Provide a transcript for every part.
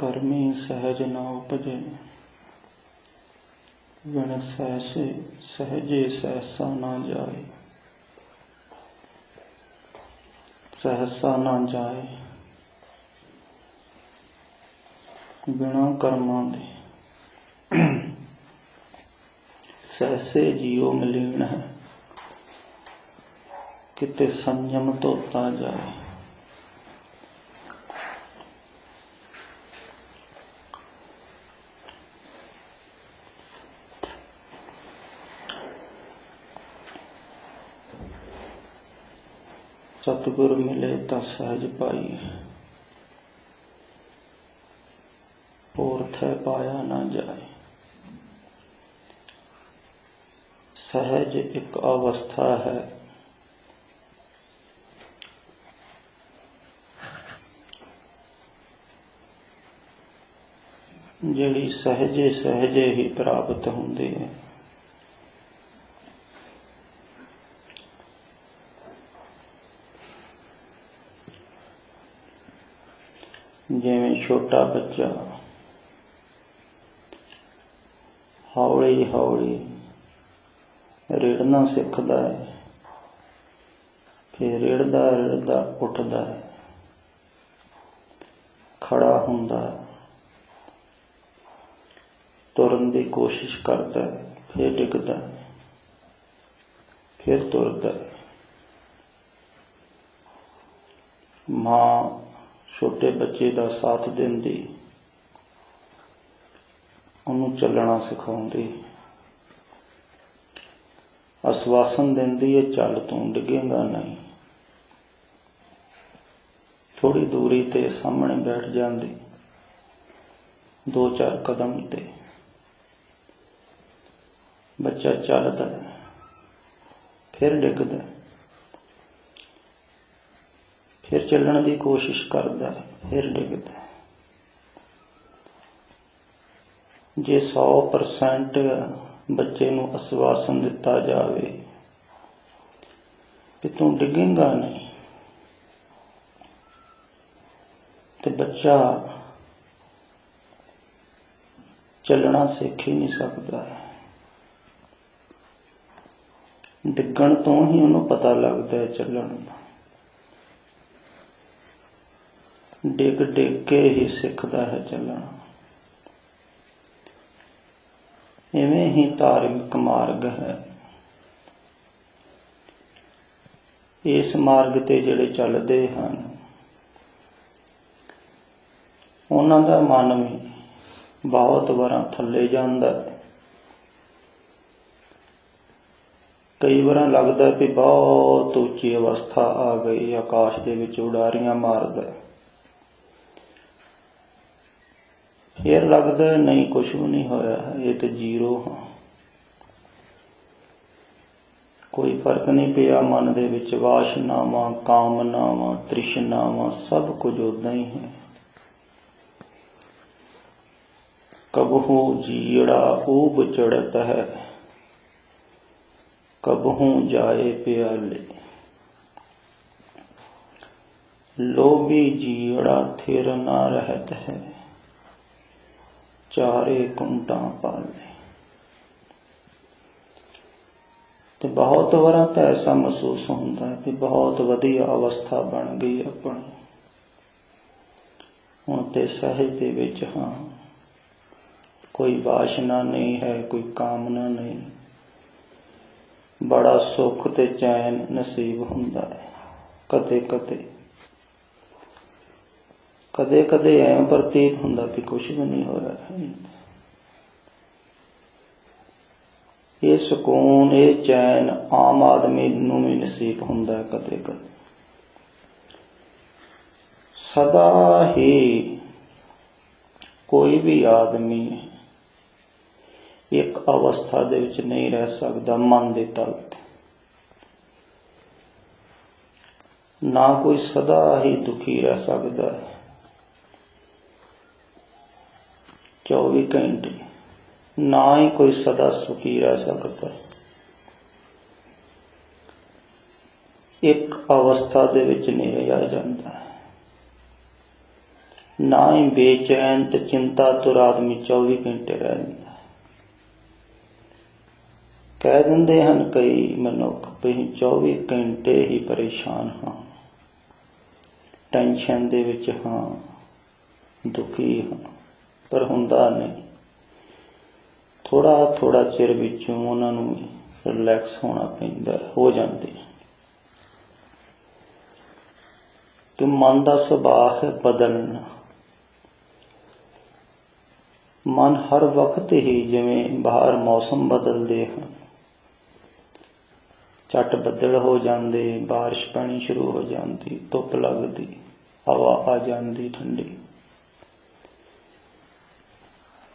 कर्मी सहज न उपजे, बिन सहसे सहजे सहसा न जाए। सहसा न जाए बिना कर्मां दे, सहसे जियो मलीन है, किते संयम धोता जाए। सतगुर मिले ता सहज पाई, पोरथ पाया ना जाए। सहज एक अवस्था है, जिहड़ी सहजे सहजे ही प्राप्त हुंदी है। जिवें छोटा बच्चा हौली हौली रेड़ना सिखदा है, फिर रेड़दा रेड़दा उठदा है, खड़ा हुंदा है, तुरन दी कोशिश करदा है, फिर डिगदा है, फिर तुरदा है। मां छोटे बच्चे दा साथ दिंदी, उन्हें चलना सिखाउंदी, आसवासन दिंदी है, चल तू डिगेगा नहीं। थोड़ी दूरी ते सामने बैठ जांदी, 2-4 कदम ते बच्चा चलदा है, फिर डिगदा है, फिर चलने की कोशिश करता है, फिर डिगदा है। जे 100% बच्चे नूं आसवासन दिता जावे कि तू डिगेगा नहीं, तो बच्चा चलना सीख ही नहीं सकता है। डिगण तो ही उन्हें पता लगता है चलण का। डिग डिग के ही सीखता है चलना। इवें ही धार्मिक मार्ग है। इस मार्ग ते जिहड़े चलदे हन, उन्हां दा मन भी बहुत वार थल्ले जांदा है। कई बार लगता है कि बहुत उच्ची अवस्था आ गई, आकाश दे विच उडारियां मारदा है। फिर लगता है नहीं, कुछ भी नहीं होया, ये तो जीरो हाँ। कोई फर्क नहीं पिया, मन दे विच वासनावां, कामनावां, तृष्णावां सब कुछ उदा ही है। कबहू जीड़ा ऊब चढ़त है, कबहू जाए प्याले। लोभी जीड़ा थिर ना रहत है, चारे कुंटा पाले। तो बहुत बार तो ऐसा महसूस होता है कि बहुत वधिया अवस्था बन गई अपनी, हुण ते सहज दे विच हाँ, कोई वासना नहीं है, कोई कामना नहीं, बड़ा सुख ते चैन नसीब हुंदा है। कदे कदे कदे कदे ऐं प्रतीत हुंदा कि कुछ भी नहीं होया। ये सुकून, ये चैन आम आदमी नूं भी नसीब हुंदा है कदे कदे। सदा ही कोई भी आदमी एक अवस्था दे विच नहीं रह सकदा मन दे तल ते। ना कोई सदा ही दुखी रह सकदा है 24 घंटे, ना ही कोई सदा सुखी रह सकता है। एक अवस्था दे विच नहीं रहा जाता है। ना ही बेचैन ते चिंता तुर आदमी 24 घंटे रह जाता है। कह देंदे हन कई मनुख भी 24 घंटे ही परेशान हाँ, टेंशन दे विच हाँ, दुखी हाँ, पर हुंदा नहीं। थोड़ा थोड़ा चिर विचों उन्हां नूं रिलैक्स होना पैंदा, हो जाते। कि मन का सुभाव है बदलना। मन हर वक्त ही जिवें बाहर मौसम बदलते हैं, झट बदल हो जाते, बारिश पैनी शुरू हो जाती, धुप लगती, हवा आ जाती ठंडी,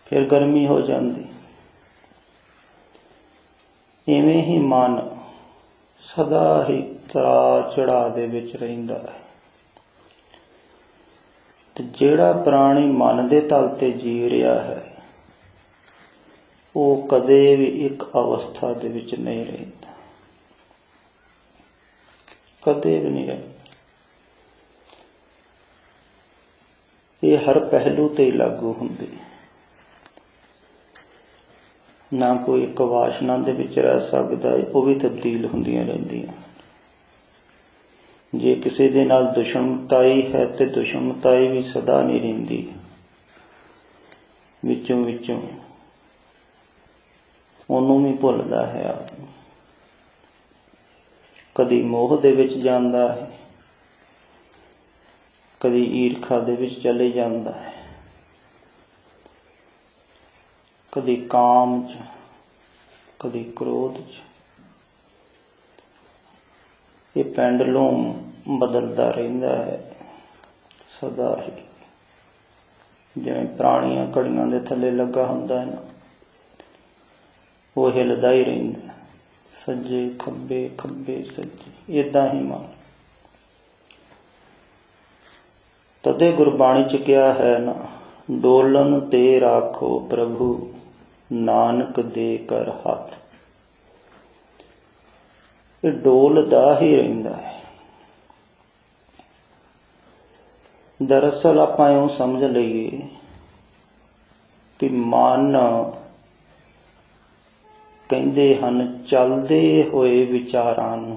फिर गर्मी हो जाती। इवें ही मन सदा ही तरा चढ़ा दे विच रहिंदा है। ते जिहड़ा प्राणी मन दे तल ते जी रहा है, वो कदे भी एक अवस्था दे विच नहीं रहिंदा, कदे भी नहीं रहिंदा। ये हर पहलू ते लागू हुंदी। ना कोई एक वासना दे विच रह सकदा, वो भी तब्दील हुंदियां रहिंदियां। जे किसी दे नाल दुश्मनताई है तो दुश्मनताई भी सदा नहीं रहिंदी, विचों विचों ओनू भी भुलदा है आदमी। कदी मोह दे विच जांदा है, कदी ईर्खा दे विच चले जांदा है, कदी काम च, कदी क्रोध च। ये पेंडुलम बदलता रहिंदा है सदा ही, जिवें पुराणियां घड़ियां दे थल्ले लगा हुंदा है ना, वो हिलदा ही रहिंदा, सज्जे खब्बे खब्बे सज्जे, इदां ही मन। तदे गुरबाणी च कहा है ना, डोलन ते राखो प्रभु नानक दे कर हाथ। ये डोलदा ही रहिंदा है। दरअसल आपां इउं समझ लईए कि मन कहंदे हन चलदे होए विचारां नूं,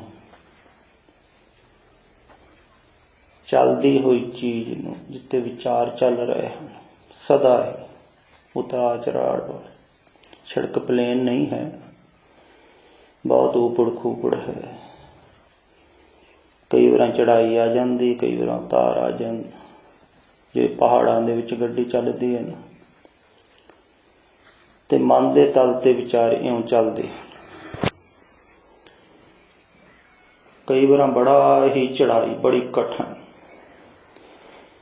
चलदी हुई चीज नूं, जिते विचार चल रहे हैं सदा ही उतार चढ़ाव वाले। सड़क प्लेन नहीं है, बहुत ऊपड़ खूपड़ है। कई बार चढ़ाई आ जाती, कई बार उतार आ जाती। जे पहाड़ां दे विच गड्डी चलदी है ना, ते मन दे तल ते विचार इउं चलदे। कई बार बड़ा ही चढ़ाई बड़ी कठिन,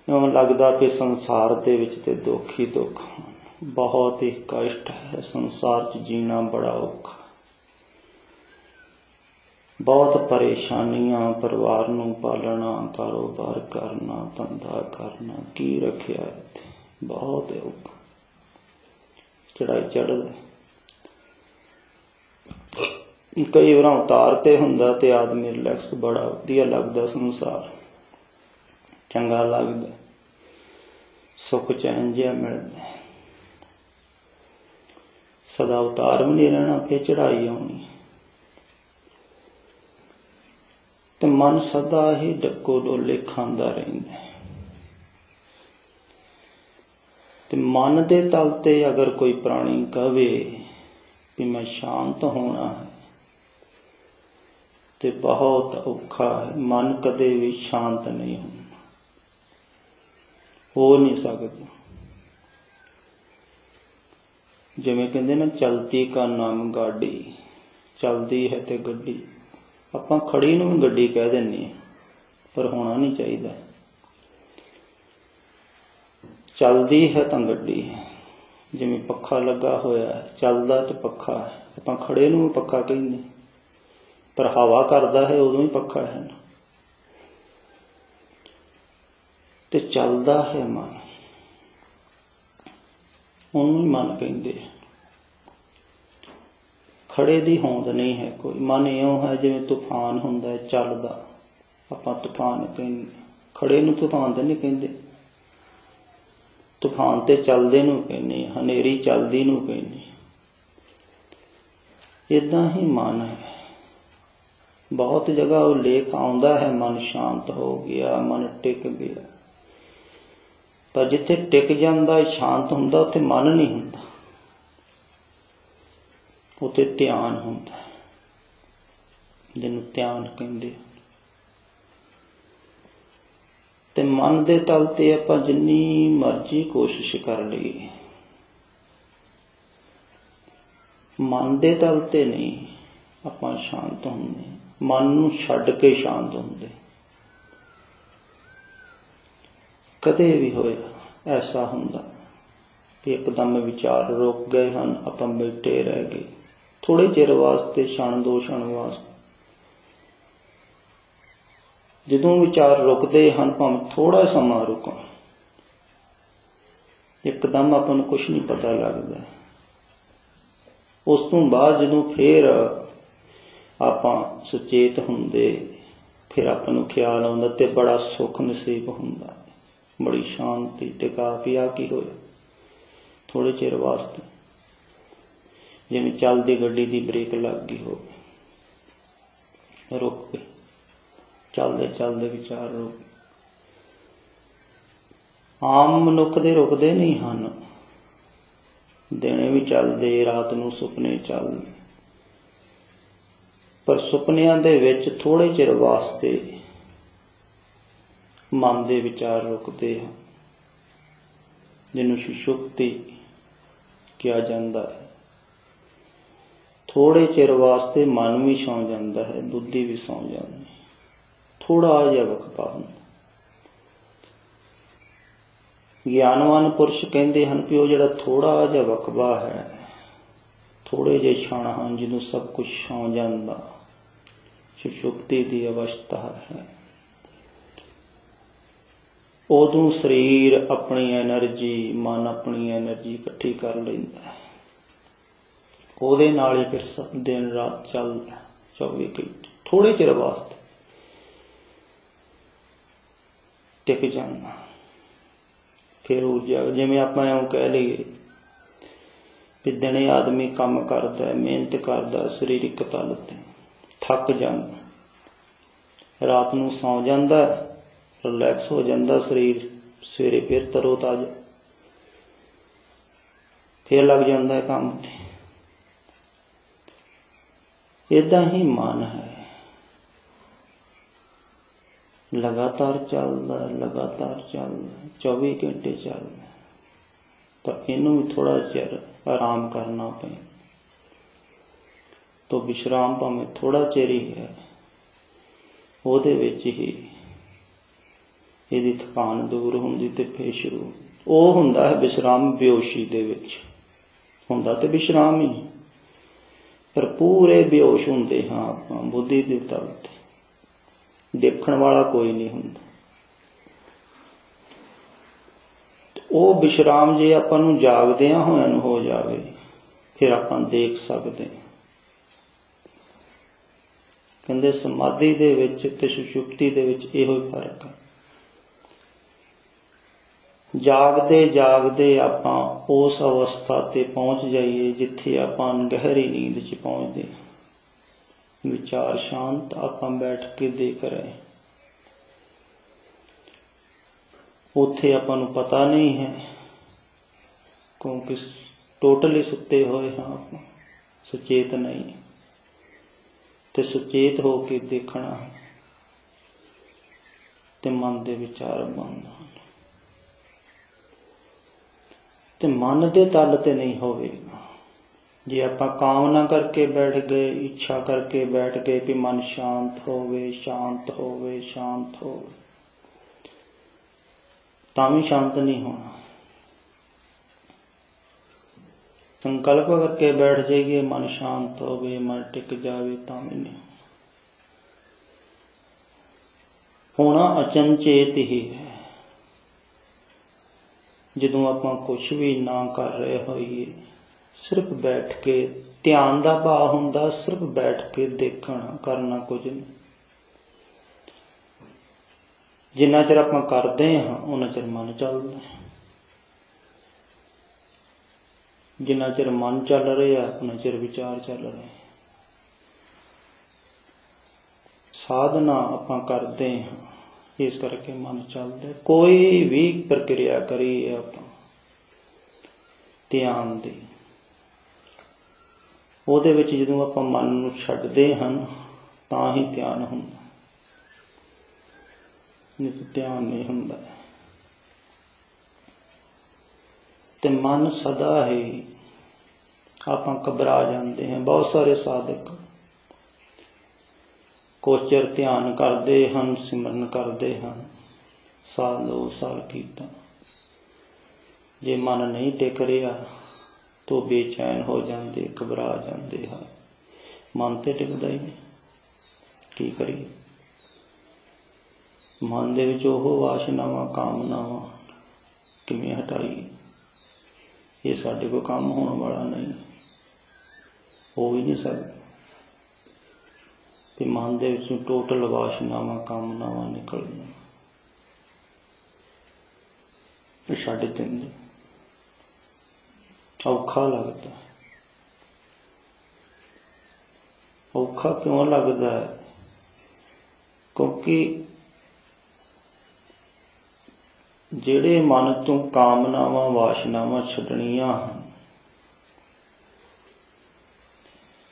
इउं लगदा कि संसार दे विच ते दुख ही दुख, बहुत ही कष्ट है संसार च जीना, बड़ा औखा, बहुत परेशानियां, परिवार नूं पालना, कारोबार करना, धंधा करना, की रखिया इत्थे, बहुत औखा। चढ़ाई चढ़दा, कई बार उतार ते हुंदा ते आदमी रिलैक्स, बड़ा वधिया लगदा, संसार चंगा लगदा, सुख चैन जिहा मिलदा। सदा उतार भी नहीं रहना, फिर चढ़ाई आउणी, ते मन सदा ही डक्को डोले खांदा रहिंदा है। ते मन दे तल ते अगर कोई प्राणी कहे कि मैं शांत होना है, ते बहुत औखा है। मन कदे भी शांत नहीं होना, हो नहीं सकता। जिवें कहंदे ना, चलती का नाम गाड़ी, चलदी है ते गड्डी। आपां खड़ी नूं भी गड्डी कह दिंदे हां, पर होना नहीं चाहिए। चलदी है तां गड्डी है, जिवें पक्खा लगा होया है, चलदा ते पक्खा है। आपां खड़े नूं भी पक्खा कहंदे, पर हवा करदा है उदों ही पक्खा है ना। ते चलदा है मन, ਉਹਨੂੰ ਹੀ ਮਨ ਕਹਿੰਦੇ ਆ। ਖੜੇ ਦੀ ਹੋਂਦ ਨਹੀਂ ਹੈ ਕੋਈ। ਮਨ ਇਉਂ ਹੈ ਜਿਵੇਂ ਤੂਫਾਨ ਹੁੰਦਾ ਚੱਲਦਾ, ਆਪਾਂ ਤੂਫਾਨ ਕਹਿੰਦੇ। ਖੜੇ ਨੂੰ ਤੂਫਾਨ ਤਾਂ ਨਹੀਂ ਕਹਿੰਦੇ, ਤੂਫਾਨ ਤੇ ਚੱਲਦੇ ਨੂੰ ਕਹਿੰਦੇ, ਹਨੇਰੀ ਚੱਲਦੀ ਨੂੰ ਕਹਿੰਦੇ। ਏਦਾਂ ਹੀ ਮਨ ਹੈ। ਬਹੁਤ ਜਗ੍ਹਾ ਉਹ ਲੇਖ ਆਉਂਦਾ ਹੈ, ਮਨ ਸ਼ਾਂਤ ਹੋ ਗਿਆ, ਮਨ ਟਿਕ ਗਿਆ। ਪਰ ਜਿੱਥੇ ਟਿਕ ਜਾਂਦਾ, ਸ਼ਾਂਤ ਹੁੰਦਾ, ਉੱਥੇ ਮਨ ਨਹੀਂ ਹੁੰਦਾ, ਉੱਥੇ ਧਿਆਨ ਹੁੰਦਾ, ਜਿਹਨੂੰ ਧਿਆਨ ਕਹਿੰਦੇ। ਤੇ ਮਨ ਦੇ ਤਲ ਤੇ ਆਪਾਂ ਜਿੰਨੀ ਮਰਜ਼ੀ ਕੋਸ਼ਿਸ਼ ਕਰ ਲਈਏ, ਮਨ ਦੇ ਤਲ ਤੇ ਨਹੀਂ ਆਪਾਂ ਸ਼ਾਂਤ ਹੁੰਦੇ, ਮਨ ਨੂੰ ਛੱਡ ਕੇ ਸ਼ਾਂਤ ਹੁੰਦੇ। ਕਦੇ ਵੀ ਹੋਇਆ ਐਸਾ ਹੁੰਦਾ ਕਿ ਇੱਕਦਮ ਵਿਚਾਰ ਰੁਕ ਗਏ ਹਨ, ਆਪਾਂ ਬੈਠੇ ਰਹਿ ਗਏ ਥੋੜੇ ਚਿਰ ਵਾਸਤੇ, ਛਣ ਦੋ ਛਣ ਵਾਸਤੇ। ਜਦੋਂ ਵਿਚਾਰ ਰੁਕਦੇ ਹਨ, ਭਾਵੇਂ ਥੋੜਾ ਸਮਾਂ ਰੁਕਣ, ਇੱਕਦਮ ਆਪਾਂ ਨੂੰ ਕੁਛ ਨਹੀਂ ਪਤਾ ਲੱਗਦਾ। ਉਸ ਤੋਂ ਬਾਅਦ ਜਦੋਂ ਫੇਰ ਆਪਾਂ ਸੁਚੇਤ ਹੁੰਦੇ, ਫਿਰ ਆਪਾਂ ਨੂੰ ਖਿਆਲ ਆਉਂਦਾ ਤੇ ਬੜਾ ਸੁੱਖ ਨਸੀਬ ਹੁੰਦਾ, ਬੜੀ ਸ਼ਾਂਤੀ ਟਿਕਾ ਪਿਆ। ਕੀ ਹੋਇਆ? ਥੋੜੇ ਚਿਰ ਵਾਸਤੇ ਜਿਵੇਂ ਚੱਲਦੀ ਗੱਡੀ ਦੀ ਬ੍ਰੇਕ ਲੱਗ ਗਈ ਹੋਵੇ, ਰੁਕ ਗਈ, ਚੱਲਦੇ ਚੱਲਦੇ ਵਿਚਾਰ ਰੁਕ। ਆਮ ਮਨੁੱਖ ਦੇ ਰੁਕਦੇ ਨਹੀਂ ਹਨ, ਦਿਨੇ ਵੀ ਚੱਲਦੇ, ਰਾਤ ਨੂੰ ਸੁਪਨੇ ਚੱਲਦੇ, ਪਰ ਸੁਪਨਿਆਂ ਦੇ ਵਿੱਚ ਥੋੜੇ ਚਿਰ ਵਾਸਤੇ ਮਨ ਦੇ ਵਿਚਾਰ ਰੁਕਦੇ ਹਨ, ਜਿਹਨੂੰ ਸੁਸ਼ੁਪਤੀ ਕਿਹਾ ਜਾਂਦਾ ਹੈ। ਥੋੜੇ ਚਿਰ ਵਾਸਤੇ ਮਨ ਵੀ ਸੌਂ ਜਾਂਦਾ ਹੈ, ਬੁੱਧੀ ਵੀ ਸੌਂ ਜਾਂਦੀ, ਥੋੜਾ ਜਿਹਾ ਵਕਫਾ ਹੁੰਦਾ। ਗਿਆਨਵਾਨ ਪੁਰਸ਼ ਕਹਿੰਦੇ ਹਨ ਕਿ ਉਹ ਜਿਹੜਾ ਥੋੜਾ ਜਿਹਾ ਵਕਫਾ ਹੈ, ਥੋੜੇ ਜਿਹੇ ਛਣ ਹਨ, ਜਿਹਨੂੰ ਸਭ ਕੁਝ ਸੌਂ ਜਾਂਦਾ, ਸੁਸ਼ੁਪਤੀ ਦੀ ਅਵਸਥਾ ਹੈ। ਉਦੋਂ ਸਰੀਰ ਆਪਣੀ ਐਨਰਜੀ, ਮਨ ਆਪਣੀ ਐਨਰਜੀ ਇਕੱਠੀ ਕਰ ਲੈਂਦਾ ਹੈ, ਉਹਦੇ ਨਾਲ ਹੀ ਫਿਰ ਦਿਨ ਰਾਤ ਚੱਲਦਾ, 24 ਘੰਟੇ। ਥੋੜੇ ਚਿਰ ਵਾਸਤੇ ਟਿਕ ਜਾਂਦਾ, ਫਿਰ ਊਰਜਾ। ਜਿਵੇਂ ਆਪਾਂ ਇਉਂ ਕਹਿ ਲਈਏ ਵੀ ਦਿਨੇ ਆਦਮੀ ਕੰਮ ਕਰਦਾ, ਮਿਹਨਤ ਕਰਦਾ, ਸਰੀਰਕ ਤਲ ਤੇ ਥੱਕ ਜਾਂਦਾ, ਰਾਤ ਨੂੰ ਸੌਂ ਜਾਂਦਾ, ਰਿਲੈਕਸ ਹੋ ਜਾਂਦਾ ਸਰੀਰ, ਸਵੇਰੇ ਫਿਰ ਤਰੋ ਤਾਜ਼ਾ, ਫਿਰ ਲੱਗ ਜਾਂਦਾ ਕੰਮ ਤੇ। ਏਦਾਂ ਹੀ ਮਨ ਹੈ, ਲਗਾਤਾਰ ਚੱਲਦਾ, ਲਗਾਤਾਰ ਚੱਲਦਾ, 24 ਘੰਟੇ ਚੱਲਦਾ। ਪਰ ਇਹਨੂੰ ਵੀ ਥੋੜਾ ਚਿਰ ਆਰਾਮ ਕਰਨਾ ਪਏ ਤਾਂ ਵਿਸ਼ਰਾਮ, ਭਾਵੇਂ ਥੋੜਾ ਚਿਰ ਹੀ ਹੈ, ਉਹਦੇ ਵਿੱਚ ਹੀ ਇਹਦੀ ਥਕਾਨ ਦੂਰ ਹੁੰਦੀ ਤੇ ਫਿਰ ਸ਼ੁਰੂ। ਉਹ ਹੁੰਦਾ ਹੈ ਵਿਸ਼ਰਾਮ, ਬੇਹੋਸ਼ੀ ਦੇ ਵਿੱਚ ਹੁੰਦਾ ਤੇ ਵਿਸ਼ਰਾਮ ਹੀ, ਪਰ ਪੂਰੇ ਬੇਹੋਸ਼ ਹੁੰਦੇ ਹਾਂ ਆਪਾਂ ਬੁੱਧੀ ਦੇ ਤਲ ਤੇ, ਦੇਖਣ ਵਾਲਾ ਕੋਈ ਨਹੀਂ ਹੁੰਦਾ। ਉਹ ਵਿਸ਼ਰਾਮ ਜੇ ਆਪਾਂ ਨੂੰ ਜਾਗਦਿਆਂ ਹੋਇਆਂ ਨੂੰ ਹੋ ਜਾਵੇ, ਫਿਰ ਆਪਾਂ ਦੇਖ ਸਕਦੇ। ਕਹਿੰਦੇ ਸਮਾਧੀ ਦੇ ਵਿੱਚ ਤੇ ਸੁਸ਼ੁਪਤੀ ਦੇ ਵਿੱਚ ਇਹੋ ਹੀ ਫਰਕ ਹੈ। ਜਾਗਦੇ ਜਾਗਦੇ ਆਪਾਂ ਉਸ ਅਵਸਥਾ ਤੇ ਪਹੁੰਚ ਜਾਈਏ ਜਿੱਥੇ ਆਪਾਂ ਗਹਿਰੀ ਨੀਂਦ 'ਚ ਪਹੁੰਚਦੇ, ਵਿਚਾਰ ਸ਼ਾਂਤ, ਆਪਾਂ ਬੈਠ ਕੇ ਦੇਖ ਰਹੇ, ਉੱਥੇ ਆਪਾਂ ਨੂੰ ਪਤਾ ਨਹੀਂ ਹੈ, ਕਿਉਂਕਿ ਟੋਟਲੀ ਸੁੱਤੇ ਹੋਏ ਹਾਂ ਆਪਾਂ, ਸੁਚੇਤ ਨਹੀਂ। ਤੇ ਸੁਚੇਤ ਹੋ ਕੇ ਦੇਖਣਾ ਤੇ ਮਨ ਦੇ ਵਿਚਾਰ ਬੰਦ ਹਨ, ਤੇ ਮਨ ਦੇ ਤਲ ਤੇ ਨਹੀਂ ਹੋਵੇਗਾ। ਜੇ ਆਪਾਂ ਕਾਮਨਾ ਕਰਕੇ ਬੈਠ ਗਏ, ਇੱਛਾ ਕਰਕੇ ਬੈਠ ਗਏ ਵੀ ਮਨ ਸ਼ਾਂਤ ਹੋਵੇ, ਸ਼ਾਂਤ ਹੋਵੇ, ਸ਼ਾਂਤ ਹੋਵੇ, ਤਾਂ ਵੀ ਸ਼ਾਂਤ ਨਹੀਂ ਹੋਣਾ। ਸੰਕਲਪ ਕਰਕੇ ਬੈਠ ਜਾਈਏ ਮਨ ਸ਼ਾਂਤ ਹੋਵੇ, ਮਨ ਟਿਕ ਜਾਵੇ, ਤਾਂ ਵੀ ਨਹੀਂ ਹੋਣਾ। ਅਚਨਚੇਤ ਹੀ ਹੈ। ਜਦੋਂ ਆਪਾਂ ਕੁਛ ਵੀ ਨਾ ਕਰ ਰਹੇ ਹੋਈਏ, ਸਿਰਫ ਬੈਠ ਕੇ, ਧਿਆਨ ਦਾ ਭਾਵ ਹੁੰਦਾ ਸਿਰਫ ਬੈਠ ਕੇ ਦੇਖਣਾ, ਕਰਨਾ ਕੁਝ ਨਹੀਂ। ਜਿੰਨਾ ਚਿਰ ਆਪਾਂ ਕਰਦੇ ਹਾਂ ਉਹਨਾਂ ਚਿਰ ਮਨ ਚੱਲਦਾ ਹੈ। जिन्ना चिर मन चल रहा उन्ना चिर विचार चल रहे। साधना आपां करते हैं इस करके मन चलता। कोई भी प्रक्रिया करिए आपां ध्यान दी, ਉਹਦੇ ਵਿੱਚ ਜਦੋਂ ਆਪਾਂ ਮਨ ਨੂੰ ਛੱਡਦੇ ਹਨ ਤਾਂ ਹੀ ਧਿਆਨ ਹੁੰਦਾ, ਨਹੀਂ ਤਾਂ ਧਿਆਨ ਨਹੀਂ ਹੁੰਦਾ। ਤੇ ਮਨ ਸਦਾ ਹੀ ਆਪਾਂ ਘਬਰਾ ਜਾਂਦੇ ਹਾਂ। ਬਹੁਤ ਸਾਰੇ ਸਾਧਕ ਕੁਛ ਚਿਰ ਧਿਆਨ ਕਰਦੇ ਹਨ, ਸਿਮਰਨ ਕਰਦੇ ਹਨ, ਸਾਲ 2 ਸਾਲ ਕੀਤਾ, ਜੇ ਮਨ ਨਹੀਂ ਟਿਕ ਰਿਹਾ तो बेचैन हो जाते, घबरा जाते हैं। मन तो टिकता ही नहीं, की करिए। मन दे विच ओह वासनावां कामनावां किवें हटाईए, ये साडे कोल काम होने वाला नहीं, हो ही नहीं सकदा कि मन दे विचों टोटल वासनावां कामनावां निकल जाण, छड्ड दिंदे। औखा लगता है। औखा क्यों लगता है? क्योंकि जिहड़े मन तो कामनावां वासनावां छड्डणियां हन,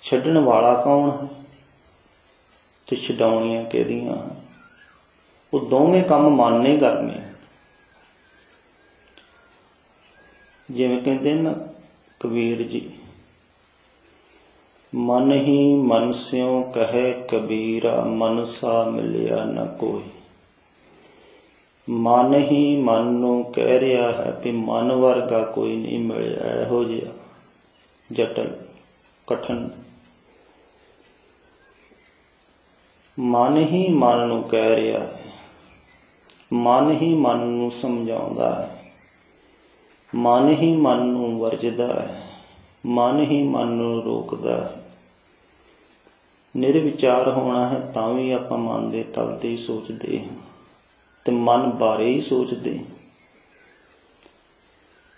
छड्डण वाला कौन है ते छड्डाउणियां किहदियां हन? वो दोवें काम मन ने करने। जिवें कहंदे ना कबीर जी, मन ही मन स्यों कहे कबीरा, मन सा मिलिया न कोई। मन ही मन नूं कह रहा है कि मन वर्गा कोई नहीं मिलिया, इहो जिहा जटल कठिन। मन ही मन नूं कह रहा है, मन ही मन नूं समझाउंदा है, मन ही मन नूं वरजदा है, मन ही मन नूं रोकदा है। निर्विचार होना है तां भी आपां मन दे तल ते ही सोचदे हां ते मन बारे ही सोचदे।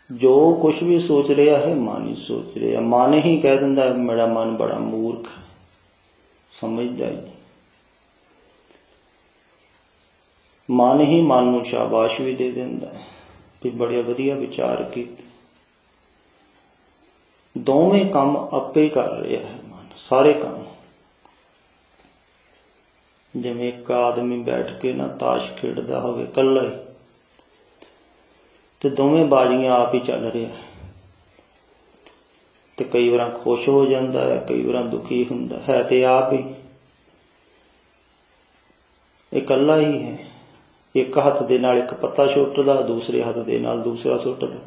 जो कुछ भी सोच रहा है मन ही सोच रहा। मन ही कह दिंदा है मेरा मन बड़ा मूर्ख है, समझदा ही। मन ही मन नूं शाबाश भी दे दिंदा है भी बड़े वधिया विचार कीते। दोवें काम आपे ही कर रहा है मन, सारे काम। जिवें एक आदमी बैठ के ना ताश खेडदा होवे कल्ला ही, ते दोवें बाजियां आप ही चल रहा है। ते कई बार खुश हो जाता है, कई बार दुखी हुंदा है, ते आप ही इकल्ला ही है। एक हथ दे नाल एक पत्ता सुट्टदा, दूसरे हथ दे नाल दूसरा सुट्टदा।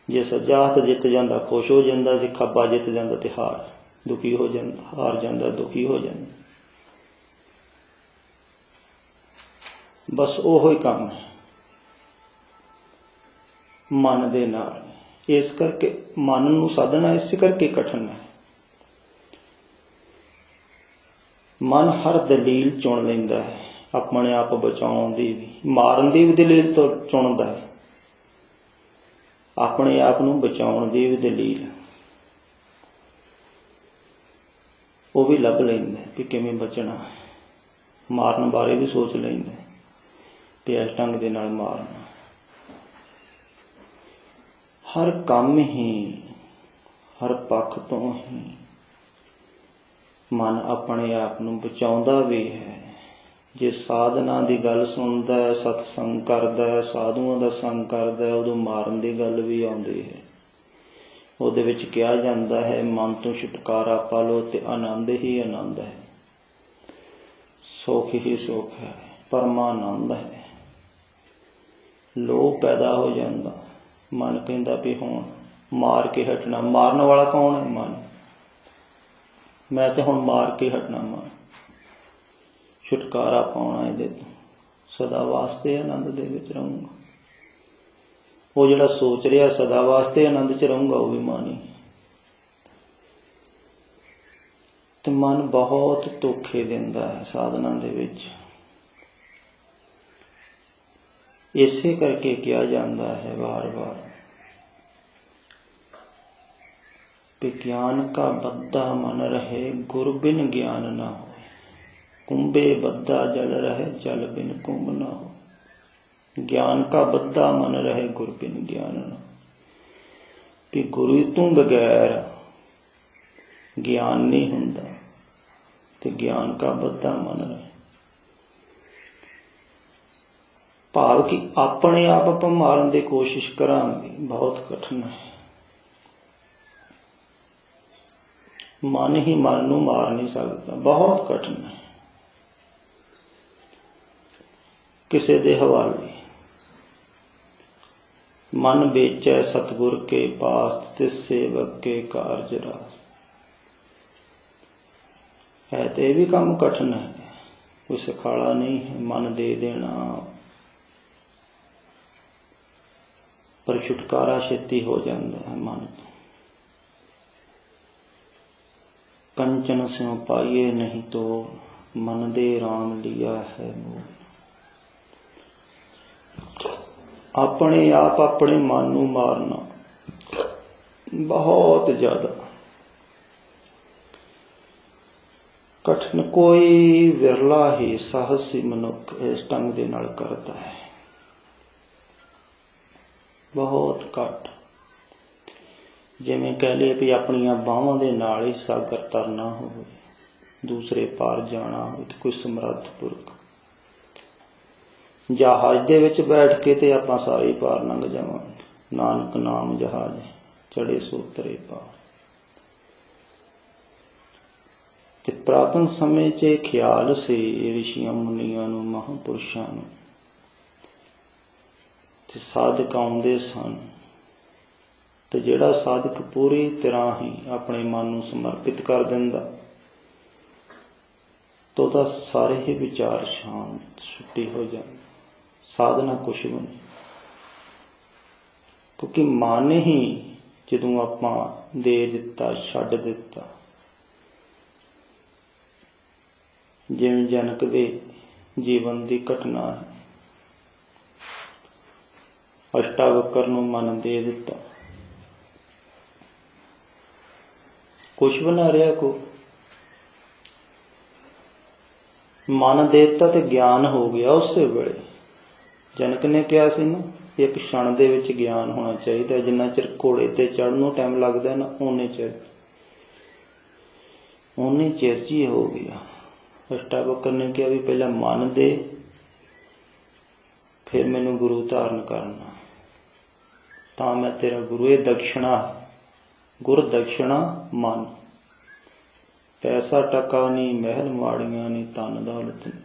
जे सज्जा हथ जित जांदा खुश हो जांदा, जे खब्बा जित जांदा ते हार दुखी हो जांदा, हार जांदा दुखी हो जांदा। बस ओहो ही काम है मन दे नाल। इस करके मन नूं साधना इस करके कठिन है। मन हर दलील चुन लैंदा है, अपने आप बचाउण दी भी, मारन दी भी दलील तो चुनदा है, अपने आप नूं बचाउण दी भी दलील वो भी लभ लैंदा है कि किवें बचना है। मारन बारे भी सोच लैंदा है कि इस ढंग दे नाल मारना। हर काम ही, हर पक्ष तो ही मन अपने आप नूं बचाउंदा भी है। जे साधना की गल सुनता है, सत्संग करता है, साधुओं का संग करता है, उदों मारन की गल भी आउंदी है। उहदे विच कहा जाता है मन तो छुटकारा पा लो ते आनंद ही आनंद है, सुख ही सुख है, परमानंद है। लोभ पैदा हो जाता, मन कहता भी हुण मार के हटना। मारन वाला कौन है? मन। मैं तो हुण मार के हटना। मन छुटकारा पाउणा इहदे तों, सदा वास्ते आनंद दे विच रहूंगा। वो जिहड़ा सोच रहा सदा वास्ते आनंद च रहूंगा, वो भी मन ही। ते मन बहुत धोखे दिंदा है साधना दे विच। इसे करके किया जाता है बार बार विज्ञान का बद्दा मन रहे गुर बिन ज्ञान न हो। कुंभे बद्दा जल रहे जल बिन कुंभ न हो। ज्ञान का बद्दा मन रहे गुर बिन ज्ञान न हो। भी गुरु तू बगैर ज्ञान नहीं हुंदा ते ज्ञान का बद्दा मन रहे। भाव कि अपने आप आपां मारन की कोशिश करांगे बहुत कठिन है। मन ही मन नूं मार नहीं सकता, बहुत कठिन है। किसे दे हवाले मन बेचै सतगुर के पास तिस सेवक के कारज रास। है तो यह भी काम कठिन है, कोई सखाला नहीं है मन दे देना, पर छुटकारा छेती हो जाता है मन। कंचन स्यों पाइए नहीं तो मन दे राम लिया है मोल। अपने आप अपने मन नूं मारना बहुत ज्यादा कठिन। कोई विरला ही साहसी मनुख इस ढंग दे नाल करता है, बहुत घट। जिवें कह लिए भी अपनियां बाहां दे नाल ही सागर तरना होवे, दूसरे पार जाना होवे ते कोई समर्थ पुरख जहाज दे विच बैठ के ते आपां सारे पार लंघ जावांगे। नानक नाम जहाज चढ़े सो तरे पार। ते पुरातन समय च ख्याल से ऋषियां मुनियां नूं महापुरुषां नूं ते साधक आउंदे सन, ते जिहड़ा साधक पूरी तरह ही अपने मन नूं समर्पित कर दिंदा तो ਉਹਦਾ सारे ही विचार शांत छुट्टी हो जाए। साधना कुछ भी नहीं, क्योंकि मन ही जदों आपां दे दिता छड्ड दिता। जिवें जनक दे जीवन की घटना है, अष्टावक्र नूं मन दे दिता, कुछ भी ना रहा। को मन देता तो ज्ञान हो गया। उस वेले जनक ने कहा सी ना, एक क्षण दे विच ज्ञान होना चाहिए। जिन्ना चिर घोड़े ते चढ़न टाइम लगता है ना, उन्ने चिर जी हो गया। अष्टावक्र ने कहा भी पहला मन दे, फिर मैनू गुरु धारण करना, तां मैं तेरा गुरु। ये दक्षिणा, गुर दक्षिणा मन। पैसा टका नहीं, महल माड़ियां नहीं, धन दौलत नहीं,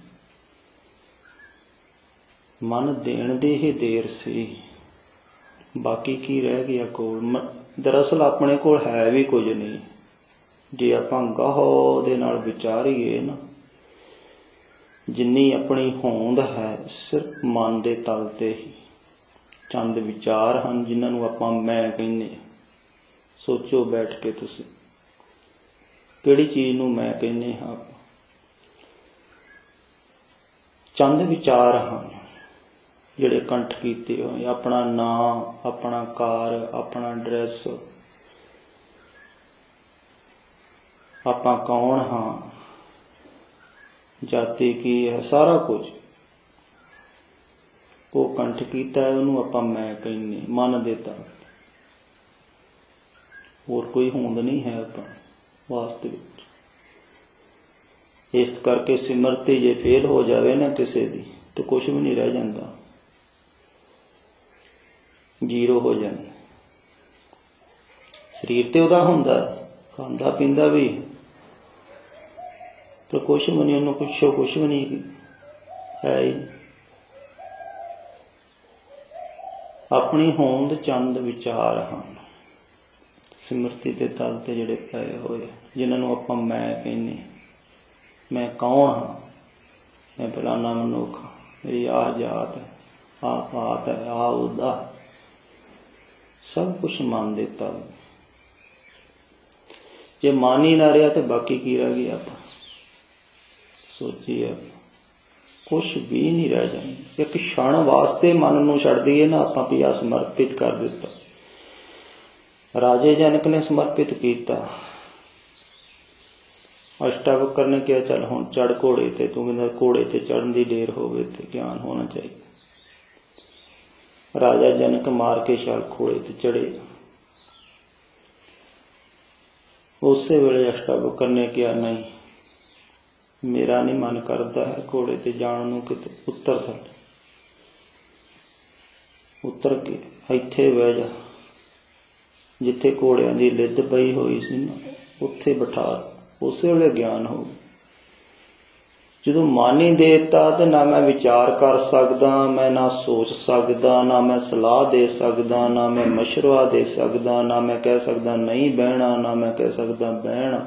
मन देण दी ही देर सी। बाकी की रह गया कोल। दरअसल अपने कोल है भी कुछ नहीं। जे आपां गाहो दे नाल विचारीए ना, जिन्नी अपनी होंद है सिर्फ मन दे तल ते ही चंद विचार हैं, जिन्हां नूं आपां मैं कहने। सोचो बैठ के तुसीं किहड़ी चीज़ नूं मैं कहने हां। चंद विचार हैं जिहड़े कंठ कीते होए। अपना नाम, अपना कार, अपना ड्रैस, आपां कौन हाँ, जाति की है, सारा कुछ वो कंठ कीता है। उन्होंने आपां मैं कहने मन देता। होर कोई होंद नहीं है आपां वास्तविक। इस करके सिमरती जे फेल हो जाए ना किसी दी, तो कुछ भी नहीं रह जाता, जीरो हो जाता। शरीर तो उहदा हुंदा, खांदा पींदा भी, पर कुछ भी नहीं। उन्होंने पुछो कुछ भी नहीं है ही। अपनी होंद चंद विचार हैं सिमरती के तल ते जिहड़े पए होए, जिन्हां नूं आपां मैं कहने। मैं कौन हाँ, मैं फलाना मनुख हाँ, मेरी आ जात है, आ पात है, आ उदा, सब कुछ मन दे तल। जे मन ही ना रहा तो बाकी की रह गया। आप सोचिए, कुछ भी नहीं रह जाए। एक क्षण वास्ते मन नूं छड्ड दईए ना आपां भी समर्पित कर दिता, राजे जनक ने समर्पित किया। अष्टावक्र ने कहा चल हुण चढ़ घोड़े ते, तू कहंदा घोड़े ते चढ़न दी देर होवे ते ज्ञान होना चाहिए। राजा जनक मार के छाल घोड़े ते चढ़े। उसे वेले अष्टावक्र ने कहा नहीं, मेरा नहीं मन करता है घोड़े ते जाण नूं, किते उतर थल्ले, उतर के इत्थे बह जा, जिथे घोड़ियां दी लिद्द पई होई सी ना उत्थे बिठा। उसे वेले ज्ञान हो। जदों मन ही देता तो ना मैं विचार कर सकदा, मैं ना सोच सकदा, ना मैं सलाह दे सकदा, ना मैं मशवरा दे सकदा, ना मैं कह सकदा नहीं बहना, ना मैं कह सकदा बहना।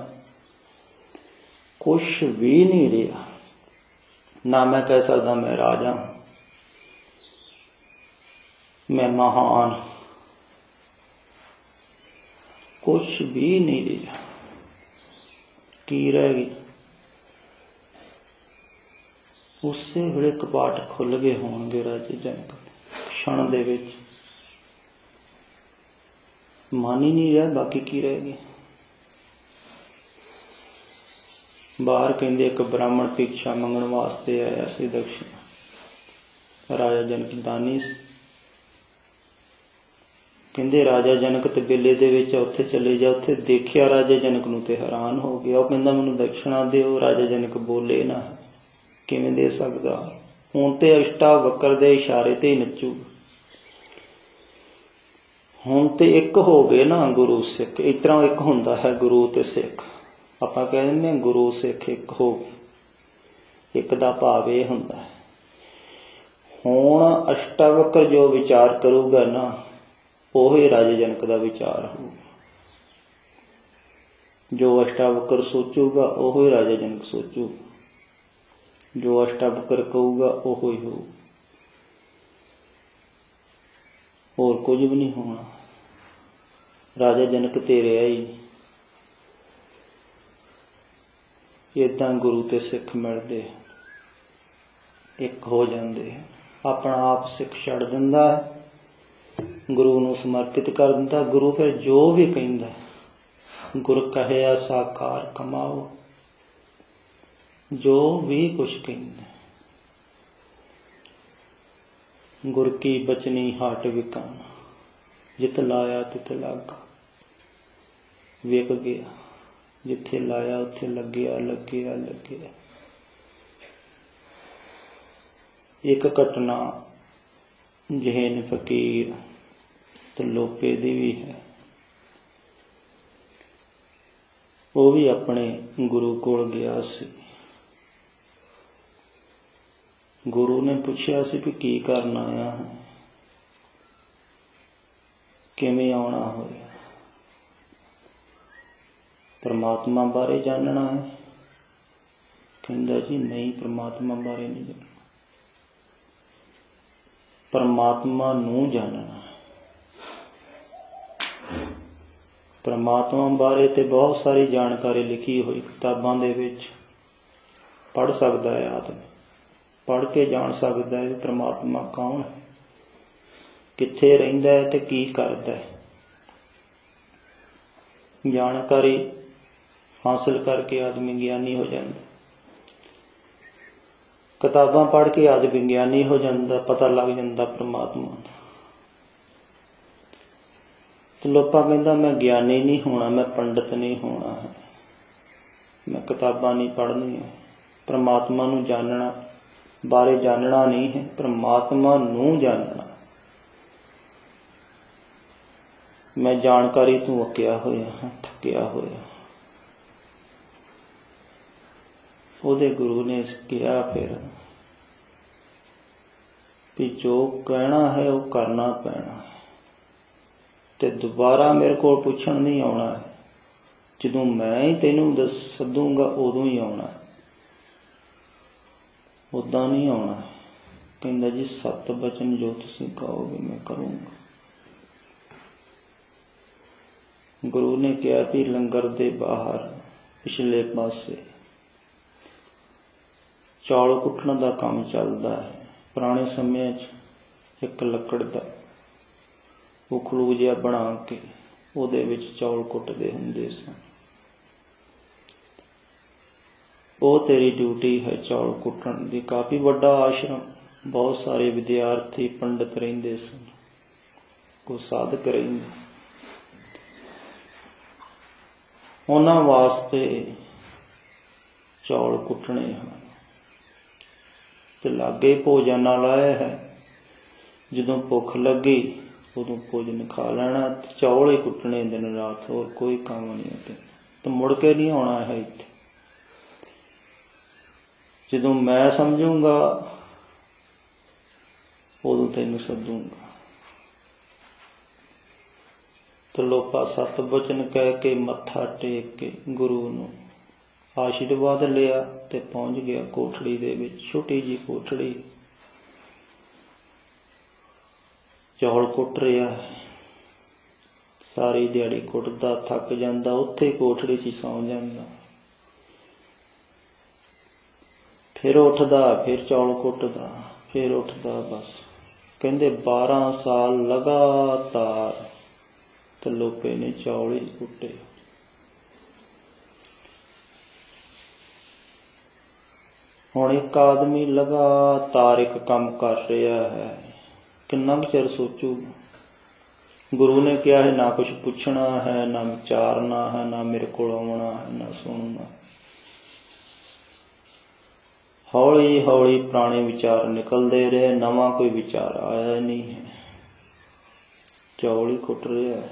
कुछ भी नहीं रहा। ना मैं कह सकदा मैं राजा, मैं महान, कुछ भी नहीं रहा। की रह गई? उसे वेले कपाट खुल गए होणगे राजे जनक क्षण दे विच। मन ही नहीं रहा, बाकी की रह गया? बाहर कहंदे एक ब्राह्मण भिक्षा मंगण वास्ते आया सी दक्षिण। राजा जनक दानी सी। कहंदे राजा जनक ते बेले दे विच उत्थे चले जा। उत्थे देखिया राजा जनक नूं ते हैरान हो गया। वो कहंदा मैनूं दक्षिणा दिओ। राजा जनक बोले ना, किवें दे सकदा? हुण ते अष्टावक्र दे इशारे ते ही नच्चू। हुण ते एक हो गए ना गुरु सिख। इस तरह एक हुंदा है गुरु ते सिख। आपां कह दिंदे गुरु सिख एक हो गए। एक दा भाव इह हुंदा है। हुण अष्टावक्र जो विचार करूगा ना, ओही राजे जनक दा विचार होगा। जो अष्टावक्र सोचूगा ओही राजा जनक सोचूगा। जो अष्टावक्र कहूगा ओहो ही हो, और कुछ भी नहीं होना। राजा जनक ते रहा ही नहीं। इदां गुरु ते सिख मिलदे, एक हो जांदे। अपना आप सिख छड़ दिंदा है, गुरु नूं समर्पित कर दिंदा। गुरु फिर जो भी कहंदा, गुर कहिया साकार कमाओ, जो भी कुछ कहंदा। गुर की बचनी हाट विकाना, जित लाया तित लागा। विक गया, जिथे लाया उत्थे लग्या लग्या लग्या। एक घटना जहन फकीर ते लोपे दी भी है। वो भी अपने गुरु कोल गया सी। गुरु ने पूछा सी भी की करना आया है, किवें आउणा होया, परमात्मा बारे जानना है? कहंदा जी नहीं, परमात्मा बारे नहीं जानना, परमात्मा नूं जानना है। परमात्मा बारे ते बहुत सारी जानकारी लिखी हुई किताबां दे विच। पढ़ सकदा है आदमी, पढ़ के जान सकदा है परमात्मा कौन है, कित्थे रहिंदा है ते की करदा है। जानकारी हासिल करके आदमी ज्ञानी हो जाता। किताबां पढ़ के आदमी ज्ञानी हो जाता, पता लग जाता परमात्मा दा। तो लोपा कहंदा मैं ज्ञानी नहीं होना, मैं पंडित नहीं होना है, मैं किताबां नहीं पढ़नी है। परमात्मा नूं जानना बारे जानना नहीं है, परमात्मा नूं जानना। मैं जानकारी तों अकिया होया हां, थकिया होया। ਉਹਦੇ गुरु ने कहा फिर भी जो कहना है वो करना पैना है, ते दोबारा मेरे को पुछण नहीं आना है। जदों मैं ही तेनों दस सदूंगा उदों ही आना है, उदां नहीं आना है। कहंदा जी सत बचन जो तुसीं कहोगे मैं करूँगा। गुरु ने कहा भी लंगर दे बाहर पिछले पासे चौल कुटण दा काम चलदा है। पुराने समय एक लकड़ दा उखलू जिहा बना के ਉਹਦੇ ਵਿੱਚ ਚੌਲ ਕੁੱਟਦੇ ਹੁੰਦੇ ਸਨ। ਉਹ ਤੇਰੀ ਡਿਊਟੀ ਹੈ ਚੌਲ ਕੁੱਟਣ ਦੀ। ਕਾਫੀ ਵੱਡਾ ਆਸ਼ਰਮ, ਬਹੁਤ ਸਾਰੇ ਵਿਦਿਆਰਥੀ ਪੰਡਤ ਰਹਿੰਦੇ ਸਨ, ਕੋਈ ਸਾਧਕ ਰਹਿੰਦੇ। ਉਹਨਾਂ ਵਾਸਤੇ ਚੌਲ ਕੁੱਟਣੇ ਹਨ ਤੇ ਲਾਗੇ ਭੋਜਨ ਨਾਲ ਆਇਆ ਹੈ। ਜਦੋਂ ਭੁੱਖ ਲੱਗੀ ਉਦੋਂ ਭੋਜਨ ਖਾ ਲੈਣਾ, ਚੌਲ ਹੀ ਕੁੱਟਣੇ ਦਿਨ ਰਾਤ, ਹੋਰ ਕੋਈ ਕੰਮ ਨਹੀਂ ਹੈ। ਤੇ ਮੁੜ ਕੇ ਨਹੀਂ ਆਉਣਾ ਹੈ ਇੱਥੇ। ਜਦੋਂ ਮੈਂ ਸਮਝੂੰਗਾ ਉਦੋਂ ਤੈਨੂੰ ਸੱਦੂੰਗਾ। ਤਲੋਪਾ ਸਤ ਬਚਨ ਕਹਿ ਕੇ ਮੱਥਾ ਟੇਕ ਕੇ ਗੁਰੂ ਨੂੰ ਆਸ਼ੀਰਵਾਦ ਲਿਆ ਤੇ ਪਹੁੰਚ ਗਿਆ ਕੋਠੜੀ ਦੇ ਵਿੱਚ। ਛੋਟੀ ਜਿਹੀ ਕੋਠੜੀ, ਚੌਲ ਕੁੱਟ ਰਿਹਾ, ਸਾਰੀ ਦਿਹਾੜੀ ਕੁੱਟਦਾ, ਥੱਕ ਜਾਂਦਾ, ਉੱਥੇ ਕੋਠੜੀ 'ਚ ਹੀ ਸੌਂ ਜਾਂਦਾ। ਫਿਰ ਉੱਠਦਾ, ਫਿਰ ਚੌਲ ਕੁੱਟਦਾ, ਫਿਰ ਉੱਠਦਾ। ਬਸ ਕਹਿੰਦੇ 12 ਸਾਲ ਲਗਾਤਾਰ ਤਲੋਪੇ ਨੇ ਚੌਲ ਹੀ ਕੁੱਟੇ। ਹੁਣ ਇੱਕ ਆਦਮੀ ਲਗਾਤਾਰ ਇੱਕ ਕੰਮ ਕਰ ਰਿਹਾ ਹੈ, ਕਿੰਨਾ ਕੁ ਚਿਰ ਸੋਚੂਗਾ? ਗੁਰੂ ਨੇ ਕਿਹਾ ਹੈ ਨਾ ਕੁਛ ਪੁੱਛਣਾ ਹੈ, ਨਾ ਵਿਚਾਰਨਾ ਹੈ, ਨਾ ਮੇਰੇ ਕੋਲ ਆਉਣਾ ਹੈ, ਨਾ ਸੁਣਨਾ। ਹੌਲੀ ਹੌਲੀ ਪੁਰਾਣੇ ਵਿਚਾਰ ਨਿਕਲਦੇ ਰਹੇ, ਨਵਾਂ ਕੋਈ ਵਿਚਾਰ ਆਇਆ ਨਹੀਂ ਹੈ। ਚੌਲ ਹੀ ਕੁੱਟ ਰਿਹਾ ਹੈ,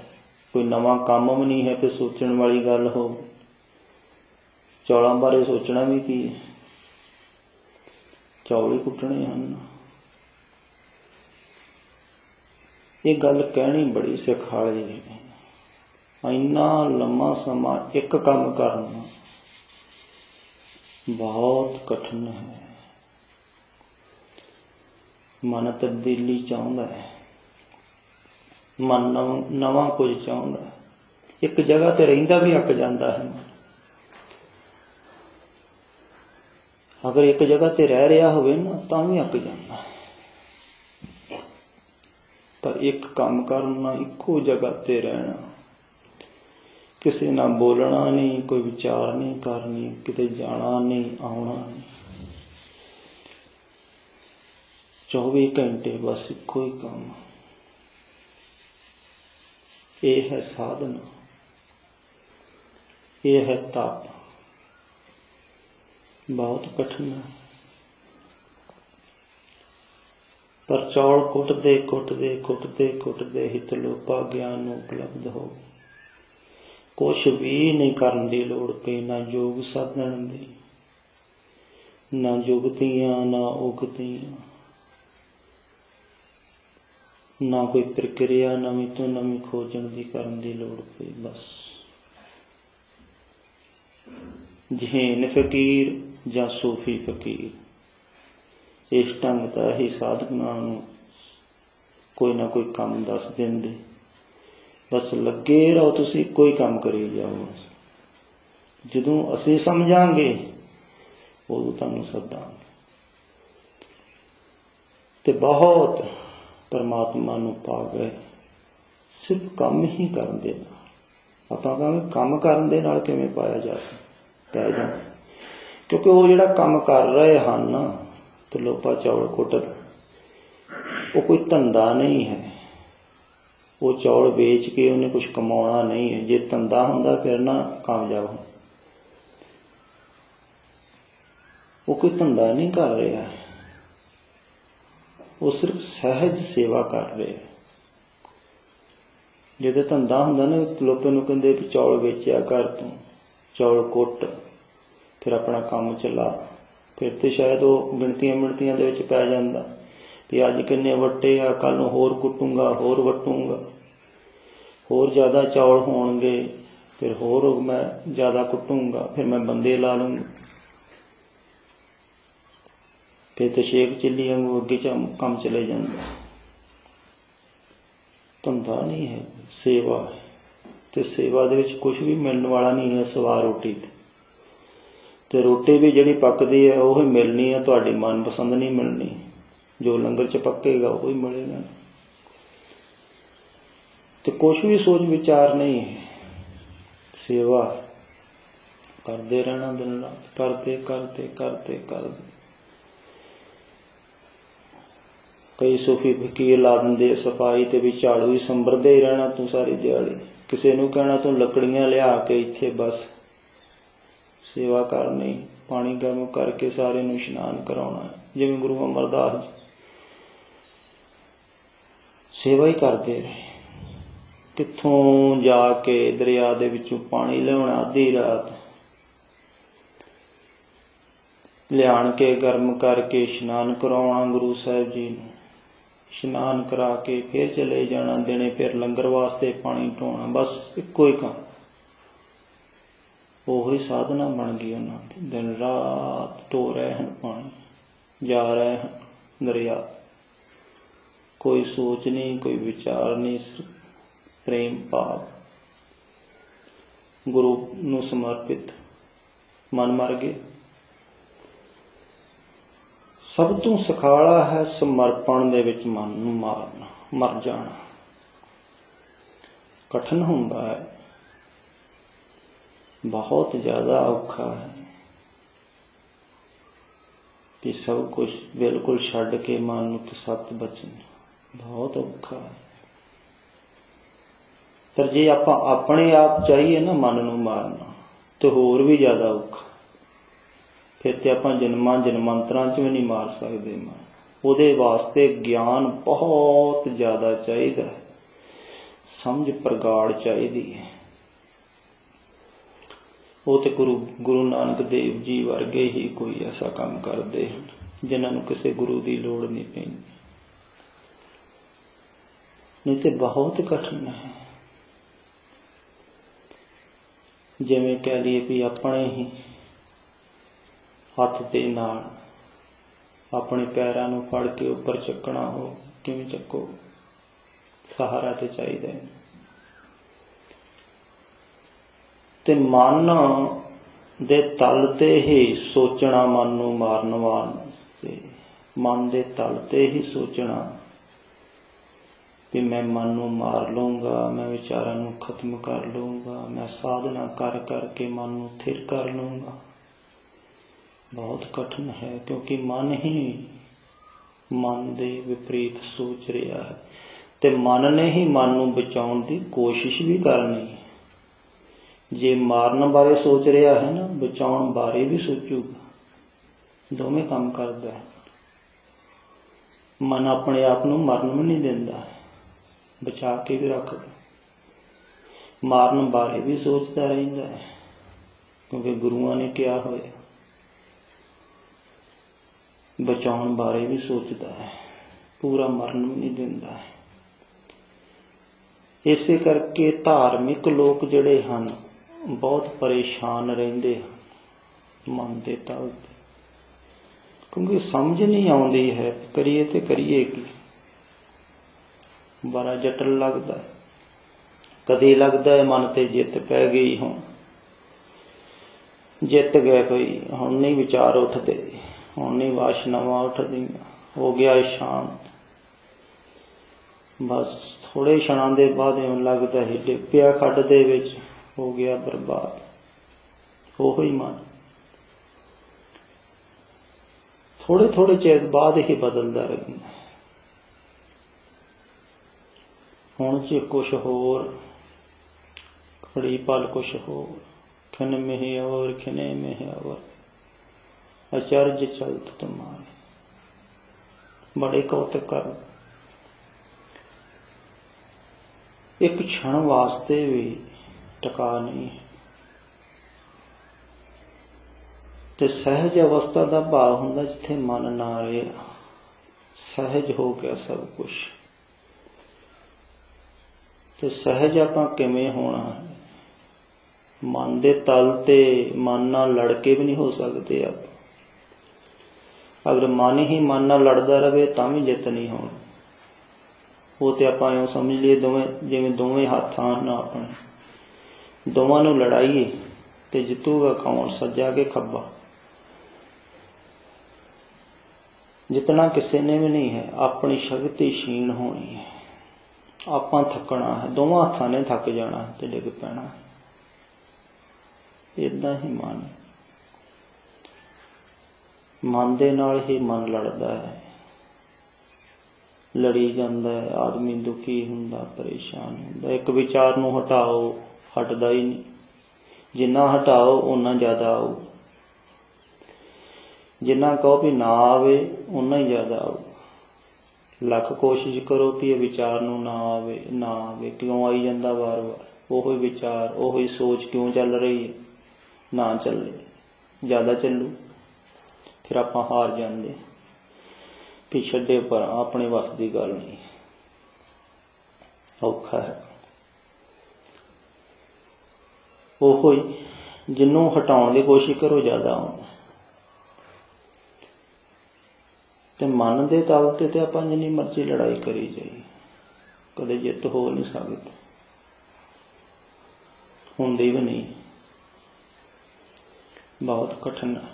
ਕੋਈ ਨਵਾਂ ਕੰਮ ਵੀ ਨਹੀਂ ਹੈ ਤੇ ਸੋਚਣ ਵਾਲੀ ਗੱਲ ਹੋ। ਚੌਲਾਂ ਬਾਰੇ ਸੋਚਣਾ ਵੀ ਕੀ ਹੈ, ਚੌਲ ਹੀ ਕੁੱਟਣੇ ਹਨ। ਇਹ ਗੱਲ ਕਹਿਣੀ ਬੜੀ ਸਿਖਾਲੀ ਹੈ। ਇੰਨਾ ਲੰਮਾ ਸਮਾਂ ਇੱਕ ਕੰਮ ਕਰਨਾ ਬਹੁਤ ਕਠਿਨ ਹੈ। ਮਨ ਤਬਦੀਲੀ ਚਾਹੁੰਦਾ ਹੈ, ਮਨ ਨਵਾਂ ਕੁਝ ਚਾਹੁੰਦਾ ਹੈ। ਇੱਕ ਜਗ੍ਹਾ ਤੇ ਰਹਿੰਦਾ ਵੀ ਅੱਕ ਜਾਂਦਾ ਹੈ। ਅਗਰ ਇੱਕ ਜਗ੍ਹਾ ਤੇ ਰਹਿ ਰਿਹਾ ਹੋਵੇ ਨਾ ਤਾਂ ਵੀ ਅੱਕ ਜਾਂਦਾ ਹੈ। ਪਰ ਇੱਕ ਕੰਮ ਕਰਨਾ, ਇੱਕੋ ਜਗ੍ਹਾ ਤੇ ਰਹਿਣਾ, ਕਿਸੇ ਨਾਲ ਬੋਲਣਾ ਨਹੀਂ, ਕੋਈ ਵਿਚਾਰ ਨਹੀਂ ਕਰਨੀ, ਕਿਤੇ ਜਾਣਾ ਨਹੀਂ, ਆਉਣਾ ਨਹੀਂ, 24 ਘੰਟੇ ਬਸ ਇੱਕੋ ਹੀ ਕੰਮ। ਇਹ ਹੈ ਸਾਧਨਾ, ਇਹ ਹੈ ਤਪ। ਬਹੁਤ ਕਠਿਨ ਹੈ। ਪਰ ਚੌਲ ਕੁੱਟਦੇ ਕੁੱਟਦੇ ਕੁੱਟਦੇ ਕੁੱਟਦੇ ਹੀ ਤਲੋਪਾ ਗਿਆਨ ਨੂੰ ਉਪਲਬਧ ਹੋ। ਕੁਛ ਵੀ ਨਹੀਂ ਕਰਨ ਦੀ ਲੋੜ ਪਈ, ਨਾ ਯੋਗ ਸਾਧਨ ਦੀ, ਨਾ ਜੁਗਤੀਆਂ, ਨਾ ਉਗਤੀਆਂ, ਨਾ ਕੋਈ ਪ੍ਰਕਿਰਿਆ ਨਵੀਂ ਤੋਂ ਨਵੀਂ ਖੋਜਣ ਦੀ ਕਰਨ ਦੀ ਲੋੜ ਪਈ। ਬਸ ਜਹੀਨ ਫਕੀਰ ਜਾਂ ਸੂਫੀ ਫਕੀਰ ਇਸ ਢੰਗ ਦਾ ਹੀ ਸਾਧਕਾਂ ਨੂੰ ਕੋਈ ਨਾ ਕੋਈ ਕੰਮ ਦੱਸ ਦਿੰਦੇ। ਬਸ ਲੱਗੇ ਰਹੋ, ਤੁਸੀਂ ਕੋਈ ਕੰਮ ਕਰੀ ਜਾਓ। ਜਦੋਂ ਅਸੀਂ ਸਮਝਾਂਗੇ ਉਦੋਂ ਤੁਹਾਨੂੰ ਸੱਦਾਂਗੇ। ਤੇ ਬਹੁਤ ਪਰਮਾਤਮਾ ਨੂੰ ਪਾ ਗਏ ਸਿਰਫ ਕੰਮ ਹੀ ਕਰਨ ਦੇ ਨਾਲ। ਆਪਾਂ ਕਹਾਂਗੇ ਕੰਮ ਕਰਨ ਦੇ ਨਾਲ ਕਿਵੇਂ ਪਾਇਆ ਜਾ ਸਕਦਾ? ਪੈ ਜਾਂਦਾ, ਕਿਉਂਕਿ ਉਹ ਜਿਹੜਾ ਕੰਮ ਕਰ ਰਹੇ ਹਨ ਨਾ, ਤਲੋਪਾ ਚੌਲ ਕੁੱਟਦਾ, ਉਹ ਕੋਈ ਧੰਦਾ ਨਹੀਂ ਹੈ। ਉਹ ਚੌਲ ਵੇਚ ਕੇ ਉਹਨੇ ਕੁਛ ਕਮਾਉਣਾ ਨਹੀਂ ਹੈ। ਜੇ ਧੰਦਾ ਹੁੰਦਾ ਫਿਰ ਨਾ ਕਾਮਯਾਬ ਹੋ। ਉਹ ਕੋਈ ਧੰਦਾ ਨਹੀਂ ਕਰ ਰਿਹਾ, ਉਹ ਸਿਰਫ ਸਹਿਜ ਸੇਵਾ ਕਰ ਰਿਹਾ। ਜਦੋਂ ਧੰਦਾ ਹੁੰਦਾ ਨਾ, ਤਲੋਪੇ ਨੂੰ ਕਹਿੰਦੇ ਵੀ ਚੌਲ ਵੇਚਿਆ ਕਰ, ਤੂੰ ਚੌਲ ਕੁੱਟ, ਫਿਰ ਆਪਣਾ ਕੰਮ ਚਲਾ। ਫਿਰ ਤੇ ਸ਼ਾਇਦ ਉਹ ਗਿਣਤੀਆਂ ਮਿਣਤੀਆਂ ਦੇ ਵਿੱਚ ਪੈ ਜਾਂਦਾ ਵੀ ਅੱਜ ਕਿੰਨੇ ਵੱਟੇ ਆ, ਕੱਲ ਨੂੰ ਹੋਰ ਕੁੱਟੂੰਗਾ, ਹੋਰ ਵੱਟੂੰਗਾ, ਹੋਰ ਜ਼ਿਆਦਾ ਚੌਲ ਹੋਣਗੇ, ਫਿਰ ਹੋਰ ਮੈਂ ਜ਼ਿਆਦਾ ਕੁੱਟੂੰਗਾ, ਫਿਰ ਮੈਂ ਬੰਦੇ ਲਾ ਲੂੰਗਾ। ਫਿਰ ਤੇ ਸ਼ੇਖ ਚਿੱਲੀ ਵਾਂਗੂ ਅੱਗੇ ਕੰਮ ਚਲੇ ਜਾਂਦਾ। ਧੰਦਾ ਨਹੀਂ ਹੈ, ਸੇਵਾ ਹੈ। ਤੇ ਸੇਵਾ ਦੇ ਵਿੱਚ ਕੁਛ ਵੀ ਮਿਲਣ ਵਾਲਾ ਨਹੀਂ ਹੈ ਸਿਵਾ ਰੋਟੀ ਤੇ ਰੋਟੀ ਵੀ ਜਿਹੜੀ ਪੱਕਦੀ ਹੈ ਉਹ ਹੀ ਮਿਲਣੀ ਹੈ, ਤੁਹਾਡੀ ਮਨਪਸੰਦ ਨਹੀਂ ਮਿਲਣੀ। ਜੋ ਲੰਗਰ 'ਚ ਪੱਕੇਗਾ ਉਹ ਹੀ ਮਿਲੇਗਾ। ਤੇ ਕੁਛ ਵੀ ਸੋਚ ਵਿਚਾਰ नहीं है। सेवा करते रहना दिन रात, करते करते करते करते। कई सूफी फकीर ला देंदे सफाई ते भी झाड़ू ही संभरदे ही रहना तू सारी दिहाड़ी। किसी नूं कहना तू लकड़ियां लिया के इत्थे बस सेवा करनी, पानी गर्म करके सारे नूं इशनान कराउणा। जिवें गुरु अमरदास जी सेवा ही करते रहे। कित्थों जाके दरिया दे विचों पानी लियाउणा आधी रात, लियाण के गर्म करके इशनान कराउणा गुरु साहिब जी नूं। इशनान करा के फिर चले जाना दिने, फिर लंगर वास्ते पानी ढोना। बस इक्को ही काम, ओही साधना बन गई उन्हां दी। दिन रात ढो रहे हैं पानी, जा रहे हैं दरिया। कोई सोच नहीं, कोई विचार नहीं, सिर्फ प्रेम भाव गुरु नूं समर्पित मन मर गए। सब तो सखाला है समर्पण दे विच मन नूं मारना, मर जाना। कठिन हुंदा है, बहुत ज्यादा औखा है कि सब कुछ बिल्कुल छड्ड के मन नूं ते सत बचना, बहुत औखा है। पर जे आपां अपने आप चाहिए ना मन नूं मारना, तो होर भी ज्यादा औखा। फिर ते आपां जन्मां जन्मांतरां च भी नहीं मार सकदे मन। उहदे वास्ते ज्ञान बहुत ज्यादा चाहिदा है, समझ प्रगाढ़ चाहिदी है। वो तो गुरु नानक देव जी वर्गे ही कोई ऐसा काम करते हैं जिन्हां नूं किसी गुरु की लोड़ नहीं पैंदी। नहीं तो बहुत कठिन है। जिवें कह लीए भी अपने ही हथ दे नाल अपने पैरां नूं फड़ के उपर चकना हो, किवें चको? सहारा तो चाहिए। ते मन दे तल ते ही सोचना, मन नूं मारन वास्ते मन दे तल ते ही सोचना कि मैं मन नूं मार लूँगा, मैं विचारां नूं खत्म कर लूँगा, मैं साधना कर करके मन नूं थिर कर लूँगा। बहुत कठिन है, क्योंकि मन ही मन दे विपरीत सोच रहा है। ते मन ने ही मन नूं बचाउण दी कोशिश भी करनी है। जे मारन बारे सोच रहा है ना, बचाउण बारे भी सोचूगा। दोवें काम करदा है। मन अपने आप नूं मरन भी नहीं दिंदा, बचा के भी रखदा। मारन बारे भी सोचता रहिंदा है, क्योंकि गुरुआं ने कहा होया। बचाउण बारे भी सोचता है, पूरा मरन भी नहीं दिंदा है। इसे करके धार्मिक लोग जिहड़े हन बहुत परेशान रहिंदे हन मन दे तल ते, क्योंकि समझ नहीं आउंदी है करिए ते करिए की। बड़ा जटिल लगता है। कदी लगता है मन ते जित पै गई, हुण जित गए कोई, हुण नहीं विचार उठते, हुण नहीं वासनावां उठदियां, हो गया शांत। बस थोड़े क्षणां दे बाद इउं लगदा है डिग पिया खड्ड दे विच, हो गया बर्बाद। ओहो ही मन थोड़े थोड़े चेर बाद ही बदलदा रहिंदा। हुण च कुछ होर, घड़ी पल कुछ होर, खिन में और खिने में और, अचरज चलत तुम्हारे। बड़े कौतक कर। एक क्षण वास्ते भी टका नहीं है। ते सहज अवस्था का भाव हुंदा जिथे मन ना रहा, सहज हो गया सब कुछ। ते सहज आपां किवें होना है? मन दे तल ते मन नाल लड़ के भी नहीं हो सकते आप। अगर मन ही मन नाल लड़दा रहे तां भी जित नहीं होनी। वो तो आपां इउं समझ लीए दोवें जिवें दोवें हत्थ आन अपने, दोवां नूं लड़ाईए ते जितूगा कौन? सज्जा के खब्बा? जितना किसी ने भी नहीं है। अपनी शक्ति क्षीण होनी है, ਆਪਾਂ ਥੱਕਣਾ ਹੈ, ਦੋਵਾਂ ਹੱਥਾਂ ਨੇ ਥੱਕ ਜਾਣਾ ਤੇ ਡਿੱਗ ਪੈਣਾ। ਏਦਾਂ ਹੀ ਮਨ ਦੇ ਨਾਲ ਹੀ ਮਨ ਲੜਦਾ ਹੈ, ਲੜੀ ਜਾਂਦਾ ਹੈ। ਆਦਮੀ ਦੁਖੀ ਹੁੰਦਾ, ਪਰੇਸ਼ਾਨ ਹੁੰਦਾ। ਇੱਕ ਵਿਚਾਰ ਨੂੰ ਹਟਾਓ, ਹਟਦਾ ਹੀ ਨਹੀਂ। ਜਿੰਨਾ ਹਟਾਓ ਓਨਾ ਜ਼ਿਆਦਾ ਆਊ, ਜਿੰਨਾ ਕਹੋ ਵੀ ਨਾ ਆਵੇ ਓਨਾ ਹੀ ਜ਼ਿਆਦਾ ਆਊ। ਲੱਖ ਕੋਸ਼ਿਸ਼ ਕਰੋ ਵੀ ਇਹ ਵਿਚਾਰ ਨੂੰ ਨਾ ਆਵੇ, ਨਾ ਆਵੇ। ਕਿਉਂ ਆਈ ਜਾਂਦਾ ਵਾਰ ਵਾਰ? ਉਹੀ ਵਿਚਾਰ, ਉਹੀ ਸੋਚ ਕਿਉਂ ਚੱਲ ਰਹੀ ਹੈ? ਨਾ ਚੱਲੇ, ਜ਼ਿਆਦਾ ਚੱਲੂ, ਫਿਰ ਆਪਾਂ ਹਾਰ ਜਾਂਦੇ ਵੀ ਛੱਡੇ ਪਰ ਆਪਣੇ ਵੱਸ ਦੀ ਗੱਲ ਨਹੀਂ। ਔਖਾ ਹੈ। ਉਹੋ ਹੀ ਜਿਹਨੂੰ ਹਟਾਉਣ ਦੀ ਕੋਸ਼ਿਸ਼ ਕਰੋ ਜ਼ਿਆਦਾ ਆਉਂਦਾ। ਤੇ ਮਨ ਦੇ ਤਲ ਤੇ ਆਪਾਂ ਜਿੰਨੀ ਮਰਜ਼ੀ ਲੜਾਈ ਕਰੀ ਜਾਈਏ, ਕਦੇ ਜਿੱਤ ਹੋ ਨਹੀਂ ਸਕਦੀ, ਹੁੰਦੀ ਵੀ ਨਹੀਂ। ਬਹੁਤ ਕਠਿਨ ਹੈ।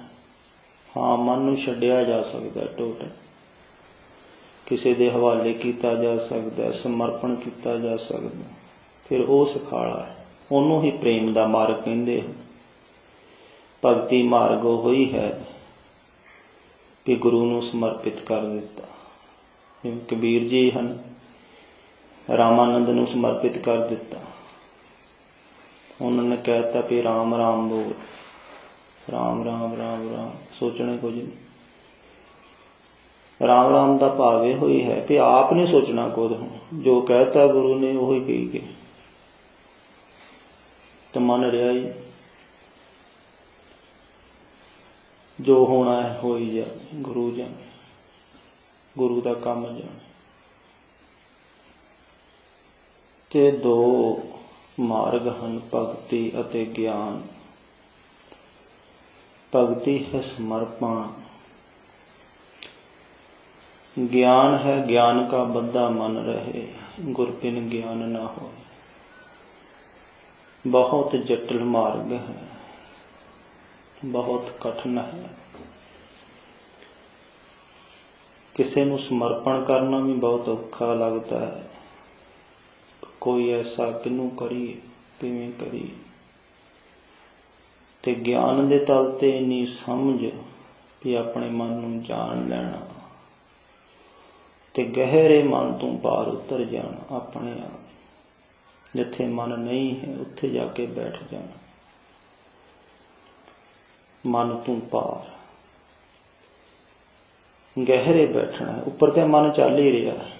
ਹਾਂ, ਮਨ ਨੂੰ ਛੱਡਿਆ ਜਾ ਸਕਦਾ, ਟੋਟਲ ਕਿਸੇ ਦੇ ਹਵਾਲੇ ਕੀਤਾ ਜਾ ਸਕਦਾ, ਸਮਰਪਣ ਕੀਤਾ ਜਾ ਸਕਦਾ। ਫਿਰ ਉਹ ਸੁਖਾਲਾ ਹੈ। ਉਹਨੂੰ ਹੀ ਪ੍ਰੇਮ ਦਾ ਮਾਰਗ ਕਹਿੰਦੇ ਹਨ। ਭਗਤੀ ਮਾਰਗ ਉਹ ਹੀ ਹੈ ਕਿ ਗੁਰੂ ਨੂੰ ਸਮਰਪਿਤ ਕਰ ਦਿੱਤਾ। ਜਿਵੇਂ ਕਬੀਰ ਜੀ ਹਨ, ਰਾਮਾਨੰਦ ਨੂੰ ਸਮਰਪਿਤ ਕਰ ਦਿੱਤਾ। ਉਹਨਾਂ ਨੇ ਕਹਿ ਦਿੱਤਾ ਵੀ ਰਾਮ ਰਾਮ ਬੋਲ, ਰਾਮ ਰਾਮ ਰਾਮ ਰਾਮ, ਸੋਚਣਾ ਕੁਝ ਨਹੀਂ। ਰਾਮ ਰਾਮ ਦਾ ਭਾਵ ਇਹੋ ਹੀ ਹੈ ਕਿ ਆਪ ਨਹੀਂ ਸੋਚਣਾ ਕੁਝ। ਜੋ ਕਹਿਤਾ ਗੁਰੂ ਨੇ ਉਹੀ ਕਹੀ ਗਏ ਤੇ ਮਨ ਰਿਹਾ ਹੀ। ਜੋ ਹੋਣਾ ਹੈ ਹੋ ਹੀ ਜਾਵੇ, ਗੁਰੂ ਜਾਣੇ, ਗੁਰੂ ਦਾ ਕੰਮ ਜਾਣੇ। ਤੇ ਦੋ ਮਾਰਗ ਹਨ, ਭਗਤੀ ਅਤੇ ਗਿਆਨ। ਭਗਤੀ ਹੈ ਸਮਰਪਣ, ज्ञान है ज्ञान का बद्धा मन रहे, गुर बिन ज्ञान न हो। बहुत जटिल मार्ग है, बहुत कठिन है। किसी नूं समर्पण करना भी बहुत औखा लगता है। कोई ऐसा किनू करिए, किवें करिए। ते ज्ञान दे तल ते इन्नी समझ भी अपने मन नूं जान लेना ते गहरे मन तो पार उतर जाना। अपने आप जिथे मन नहीं है उत्थे जाके बैठ जाना। मन तो पार गहरे बैठना है। उपर तो मन चल ही रहा है।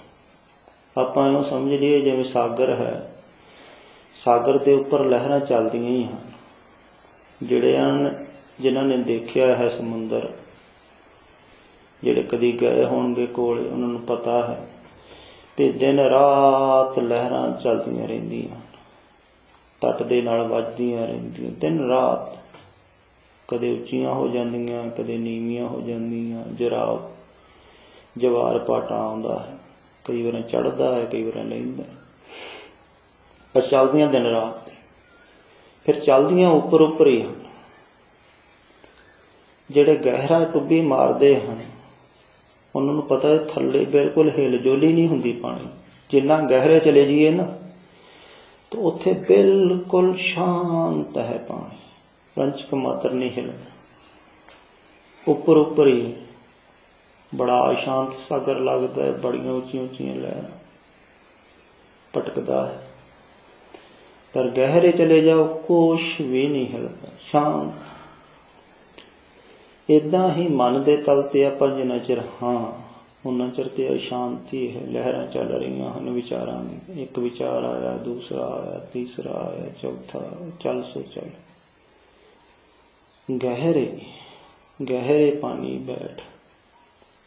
आपां इहनूं समझ लीए जिवें सागर है, सागर के उपर लहरां चलदियां ही हैं। जिन्हां ने देखिया है समुंदर, ਜਿਹੜੇ कदी गए होणगे कोल, उन्हां नूं पता है कि दिन रात लहरां चलदियां रहिंदियां, तट दे नाल वजदियां रहिंदियां दिन रात। कदे उच्चियां हो जांदियां, कदे नीवियां हो जांदियां। जवार पाटा आउंदा है, कई बार चढ़दा है, कई बार लहिंदा है, पर चलदियां दिन रात। फिर चलदियां उपर उपर ही हन। ਜਿਹੜੇ गहरा टुब्बी मारदे हैं उन्हां नूं पता है थल्ले बिल्कुल हिल जुल ही नहीं हुंदी पानी। जिन्ना गहरे चले जाइए ना तो उत्थे बिल्कुल शांत है पानी, पंचक मात्र नहीं हिलदा। उपर उपर ही बड़ा शांत सागर लगदा है। बड़ियां उच्चियां उच्चियां लहरां, भटकदा है। पर गहरे चले जाओ कुछ भी नहीं हिलदा, शांत। इदां ही मन के तल ते आपां जिन्ना चिर हाँ उन्ना चिर ते अशांति है। लहरां चल रही हैं विचारां दी। एक विचार आया, दूसरा आया, तीसरा आया, चौथा, चल सो चल। गहरे गहरे पानी बैठ,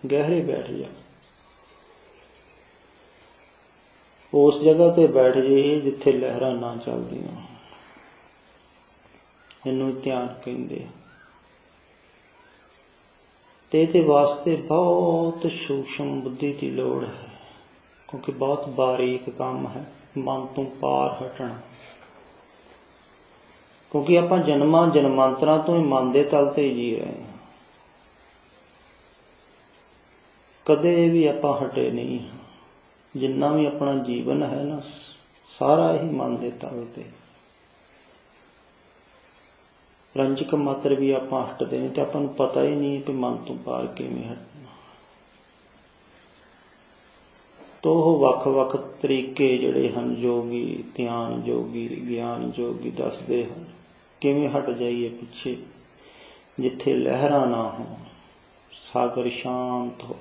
गहरे बैठ जा। उस जगह ते बैठ जाइए जिथे लहरां ना चलदियां। इनूं ध्यान कहंदे। ਇਹਦੇ वास्ते बहुत सूक्ष्म बुद्धि की लोड़ है, क्योंकि बहुत बारीक काम है मन तो पार हटना। क्योंकि आप जन्मां जन्मांतरां तो ही मन के तल ते जी रहे हैं, कदे भी आप हटे नहीं हैं। ਜਿੰਨਾ ਵੀ ਆਪਣਾ ਜੀਵਨ ਹੈ ਨਾ, ਸਾਰਾ ਹੀ ਮਨ ਦੇ ਤਲ ਤੇ। ਰੰਜਕ ਮਾਤਰ ਵੀ ਆਪਾਂ ਹਟਦੇ ਨਹੀਂ ਤੇ ਆਪਾਂ ਨੂੰ ਪਤਾ ਹੀ ਨਹੀਂ ਕਿ ਮਨ ਤੋਂ ਪਾਰ ਕਿਵੇਂ ਹਟਣਾ। ਤੋ ਉਹ ਵੱਖ-ਵੱਖ ਤਰੀਕੇ ਜਿਹੜੇ ਹਨ ਯੋਗੀ, ਧਿਆਨ ਯੋਗੀ, ਗਿਆਨ ਯੋਗੀ ਦੱਸਦੇ ਹਨ ਕਿਵੇਂ ਹਟ ਜਾਈਏ ਪਿੱਛੇ, ਜਿੱਥੇ ਲਹਿਰਾਂ ਨਾ ਹੋਣ, ਸਾਗਰ ਸ਼ਾਂਤ ਹੋ,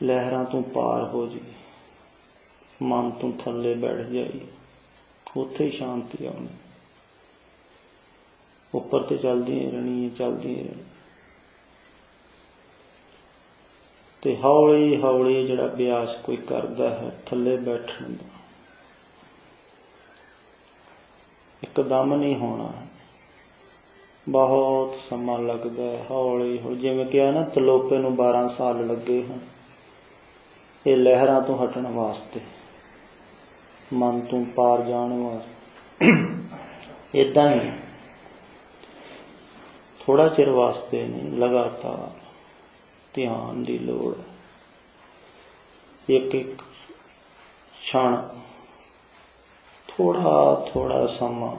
ਲਹਿਰਾਂ ਤੋਂ ਪਾਰ ਹੋ ਜਾਈਏ, ਮਨ ਤੋਂ ਥੱਲੇ ਬੈਠ ਜਾਈਏ, ਉੱਥੇ ਹੀ ਸ਼ਾਂਤੀ ਆਉਣੀ। ਉੱਪਰ ਤੇ ਚੱਲਦੀਆਂ ਰਹਿਣੀਆਂ, ਚੱਲਦੀਆਂ ਰਹਿਣੀ ਤੇ ਹੌਲੀ ਹੌਲੀ ਜਿਹੜਾ ਅਭਿਆਸ ਕੋਈ ਕਰਦਾ ਹੈ ਥੱਲੇ ਬੈਠਣ ਦਾ, ਇੱਕਦਮ ਨਹੀਂ ਹੋਣਾ, ਬਹੁਤ ਸਮਾਂ ਲੱਗਦਾ ਹੈ। ਹੌਲੀ ਹੌਲੀ, ਜਿਵੇਂ ਕਿਹਾ ਨਾ ਤਲੋਪੇ ਨੂੰ 12 ਸਾਲ ਲੱਗੇ ਹਨ ਇਹ ਲਹਿਰਾਂ ਤੋਂ ਹਟਣ ਵਾਸਤੇ, ਮਨ ਤੋਂ ਪਾਰ ਜਾਣ ਵਾਸਤੇ। ਏਦਾਂ ਹੀ ਥੋੜਾ ਚਿਰ ਵਾਸਤੇ ਨਹੀਂ, ਲਗਾਤਾਰ ਧਿਆਨ ਦੀ ਲੋੜ ਹੈ। ਇੱਕ ਇੱਕ ਛਣ, ਥੋੜਾ ਥੋੜਾ ਸਮਾਂ,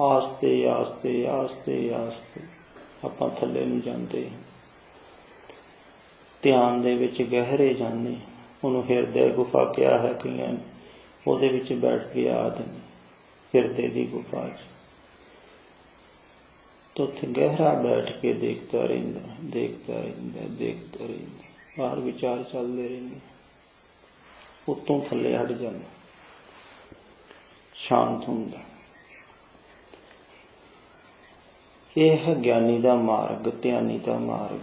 ਆਸਤੇ ਆਸਤੇ ਆਸਤੇ ਆਸਤੇ ਆਪਾਂ ਥੱਲੇ ਨੂੰ ਜਾਂਦੇ, ਧਿਆਨ ਦੇ ਵਿੱਚ ਗਹਿਰੇ ਜਾਂਦੇ। ਉਹਨੂੰ ਹਿਰਦੇ ਗੁਫਾ ਕਿਹਾ ਹੈ ਕਈਆਂ ਨੇ, ਉਹਦੇ ਵਿੱਚ ਬੈਠ ਕੇ ਆਦਮੀ ਹਿਰਦੇ ਦੀ ਗੁਫਾ 'ਚ, ਤਾਂ ਉੱਥੇ ਗਹਿਰਾ ਬੈਠ ਕੇ ਦੇਖਦਾ ਰਹਿੰਦਾ, ਦੇਖਦਾ ਰਹਿੰਦਾ, ਦੇਖਦਾ ਰਹਿੰਦਾ, ਬਾਹਰ ਵਿਚਾਰ ਚੱਲਦੇ ਰਹਿੰਦੇ, ਉੱਤੋਂ ਥੱਲੇ ਹਟ ਜਾਂਦਾ, ਸ਼ਾਂਤ ਹੁੰਦਾ। ਇਹ ਹੈ ਗਿਆਨੀ ਦਾ ਮਾਰਗ, ਧਿਆਨੀ ਦਾ ਮਾਰਗ।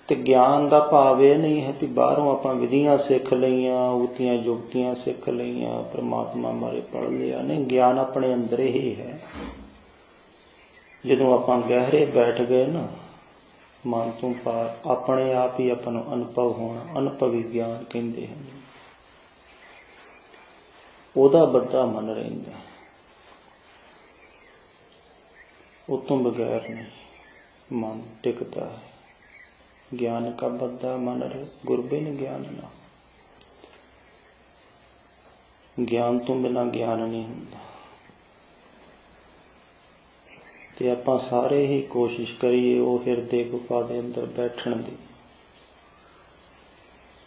ਤੇ ਗਿਆਨ ਦਾ ਭਾਵ ਇਹ ਨਹੀਂ ਹੈ ਕਿ ਬਾਹਰੋਂ ਆਪਾਂ ਵਿਧੀਆਂ ਸਿੱਖ ਲਈਆਂ, ਉਤੀਆਂ ਯੁਕਤੀਆਂ ਸਿੱਖ ਲਈਆਂ, ਪ੍ਰਮਾਤਮਾ ਬਾਰੇ ਪੜ੍ਹ ਲਿਆ। ਨਹੀਂ, ਗਿਆਨ ਆਪਣੇ ਅੰਦਰ ਹੀ ਹੈ। ਜਦੋਂ ਆਪਾਂ ਗਹਿਰੇ ਬੈਠ ਗਏ ਨਾ, ਮਨ ਤੋਂ ਪਾਰ, ਆਪਣੇ ਆਪ ਹੀ ਆਪਾਂ ਨੂੰ ਅਨੁਭਵ ਹੋਣਾ, ਅਨੁਭਵੀ ਗਿਆਨ ਕਹਿੰਦੇ ਹਨ। ਉਹਦਾ ਬੱਧਾ ਮਨ ਰਹਿੰਦਾ, ਉਹ ਤੋਂ ਬਗੈਰ ਨਹੀਂ ਮਨ ਟਿਕਦਾ ਹੈ। ਗਿਆਨ ਕਾ ਬੱਧਾ ਮਨ ਰਹੇ, ਗੁਰਬਿਨ ਗਿਆਨ ਨਾ। ਗਿਆਨ ਤੋਂ ਬਿਨਾਂ ਗਿਆਨ ਨਹੀਂ ਹੁੰਦਾ। ਤੇ ਆਪਾਂ ਸਾਰੇ ਹੀ ਕੋਸ਼ਿਸ਼ ਕਰੀਏ ਉਹ ਹਿਰਦੇ ਗੁਫਾ ਦੇ ਅੰਦਰ ਬੈਠਣ ਦੀ,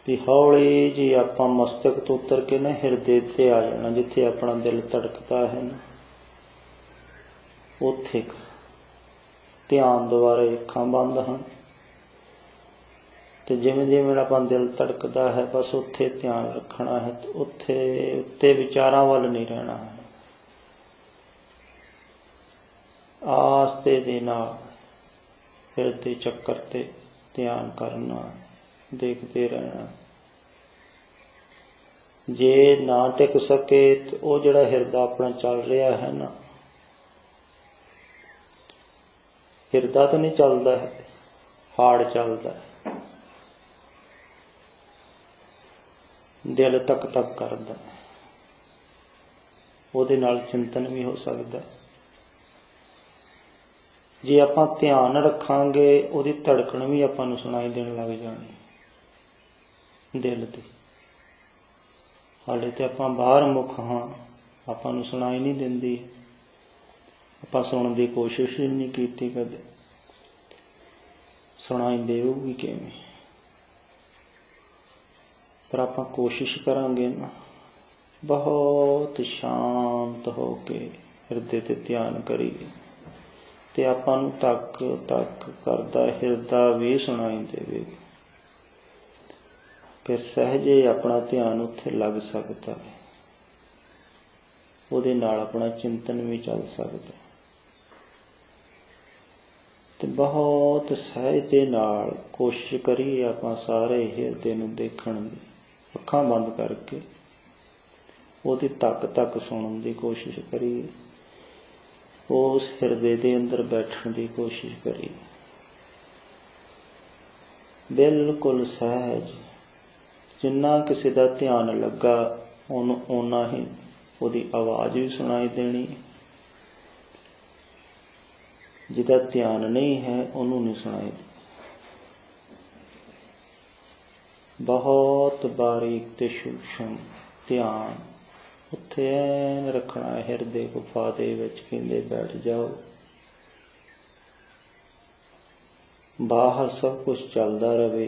ਵੀ ਹੌਲੀ ਜੀ ਆਪਾਂ ਮਸਤਕ ਤੋਂ ਉਤਰ ਕੇ ਨਾ ਹਿਰਦੇ ਤੇ ਆ ਜਾਣਾ, ਜਿੱਥੇ ਆਪਣਾ ਦਿਲ ਧੜਕਦਾ ਹੈ ਨਾ, ਉੱਥੇ ਧਿਆਨ ਦੁਆਰੇ ਅੱਖਾਂ ਬੰਦ ਹਨ ਤੇ ਜਿਵੇਂ ਜਿਵੇਂ ਆਪਾਂ ਦਿਲ ਧੜਕਦਾ ਹੈ ਬਸ ਉੱਥੇ ਧਿਆਨ ਰੱਖਣਾ ਹੈ। ਉੱਥੇ ਉੱਤੇ ਵਿਚਾਰਾਂ ਵੱਲ ਨਹੀਂ ਰਹਿਣਾ ਹੈ। ਆਸਤੇ ਦੇ ਨਾਲ ਹਿਰਦੇ ਚੱਕਰ ਤੇ ਧਿਆਨ ਕਰਨਾ, ਦੇਖਦੇ ਰਹਿਣਾ। ਜੇ ਨਾ ਟਿਕ ਸਕੇ ਤੇ ਉਹ ਜਿਹੜਾ ਹਿਰਦਾ ਆਪਣਾ ਚੱਲ ਰਿਹਾ ਹੈ ਨਾ, ਹਿਰਦਾ ਤਾਂ ਨਹੀਂ ਚੱਲਦਾ ਹੈ, ਹਾੜ ਚੱਲਦਾ ਹੈ, ਦਿਲ ਤੱਕ ਤੱਕ ਕਰਦਾ, ਉਹਦੇ ਨਾਲ ਚਿੰਤਨ ਵੀ ਹੋ ਸਕਦਾ। ਜੇ ਆਪਾਂ ਧਿਆਨ ਰੱਖਾਂਗੇ ਉਹਦੀ ਧੜਕਣ ਵੀ ਆਪਾਂ ਨੂੰ ਸੁਣਾਈ ਦੇਣ ਲੱਗ ਜਾਣੀ ਦਿਲ ਦੀ। ਹਾਲੇ ਤੇ ਆਪਾਂ ਬਾਹਰ ਮੁਖ ਹਾਂ, ਆਪਾਂ ਨੂੰ ਸੁਣਾਈ ਨਹੀਂ ਦਿੰਦੀ, ਆਪਾਂ ਸੁਣਨ ਦੀ ਕੋਸ਼ਿਸ਼ ਹੀ ਨਹੀਂ ਕੀਤੀ ਕਦੇ। ਸੁਣਾਈ ਦੇਊਗੀ ਕਿਵੇਂ? ਪਰ ਆਪਾਂ ਕੋਸ਼ਿਸ਼ ਕਰਾਂਗੇ ਨਾ, ਬਹੁਤ ਸ਼ਾਂਤ ਹੋ ਕੇ ਹਿਰਦੇ ਤੇ ਧਿਆਨ ਕਰੀਏ ਤੇ ਆਪਾਂ ਨੂੰ ਤੱਕ ਤੱਕ ਕਰਦਾ ਹਿਰਦਾ ਵੀ ਸੁਣਾਈ ਦੇਵੇ। ਫਿਰ ਸਹਿਜੇ ਆਪਣਾ ਧਿਆਨ ਉੱਥੇ ਲੱਗ ਸਕਦਾ ਹੈ, ਉਹਦੇ ਨਾਲ ਆਪਣਾ ਚਿੰਤਨ ਵੀ ਚੱਲ ਸਕਦਾ ਤੇ ਬਹੁਤ ਸਹਿਜ ਦੇ ਨਾਲ ਕੋਸ਼ਿਸ਼ ਕਰੀਏ ਆਪਾਂ ਸਾਰੇ ਹਿਰਦੇ ਨੂੰ ਦੇਖਣ ਦੀ, ਅੱਖਾਂ ਬੰਦ ਕਰਕੇ ਉਹਦੀ ਤੱਕ ਤੱਕ ਸੁਣਨ ਦੀ ਕੋਸ਼ਿਸ਼ ਕਰੀਏ, ਉਸ ਹਿਰਦੇ ਦੇ ਅੰਦਰ ਬੈਠਣ ਦੀ ਕੋਸ਼ਿਸ਼ ਕਰੀਏ, ਬਿਲਕੁਲ ਸਹਿਜ। ਜਿੰਨਾ ਕਿਸੇ ਦਾ ਧਿਆਨ ਲੱਗਾ ਉਹਨੂੰ ਓਨਾ ਹੀ ਉਹਦੀ ਆਵਾਜ਼ ਵੀ ਸੁਣਾਈ ਦੇਣੀ, ਜਿਹਦਾ ਧਿਆਨ ਨਹੀਂ ਹੈ ਉਹਨੂੰ ਨਹੀਂ ਸੁਣਾਈ ਦੇਣੀ। बहुत बारीक ते सूक्ष्म ध्यान उत्थे ऐन रखना है। हिरदे गुफा दे विच कहंदे बैठ जाओ, बाहर सब कुछ चलता रहे,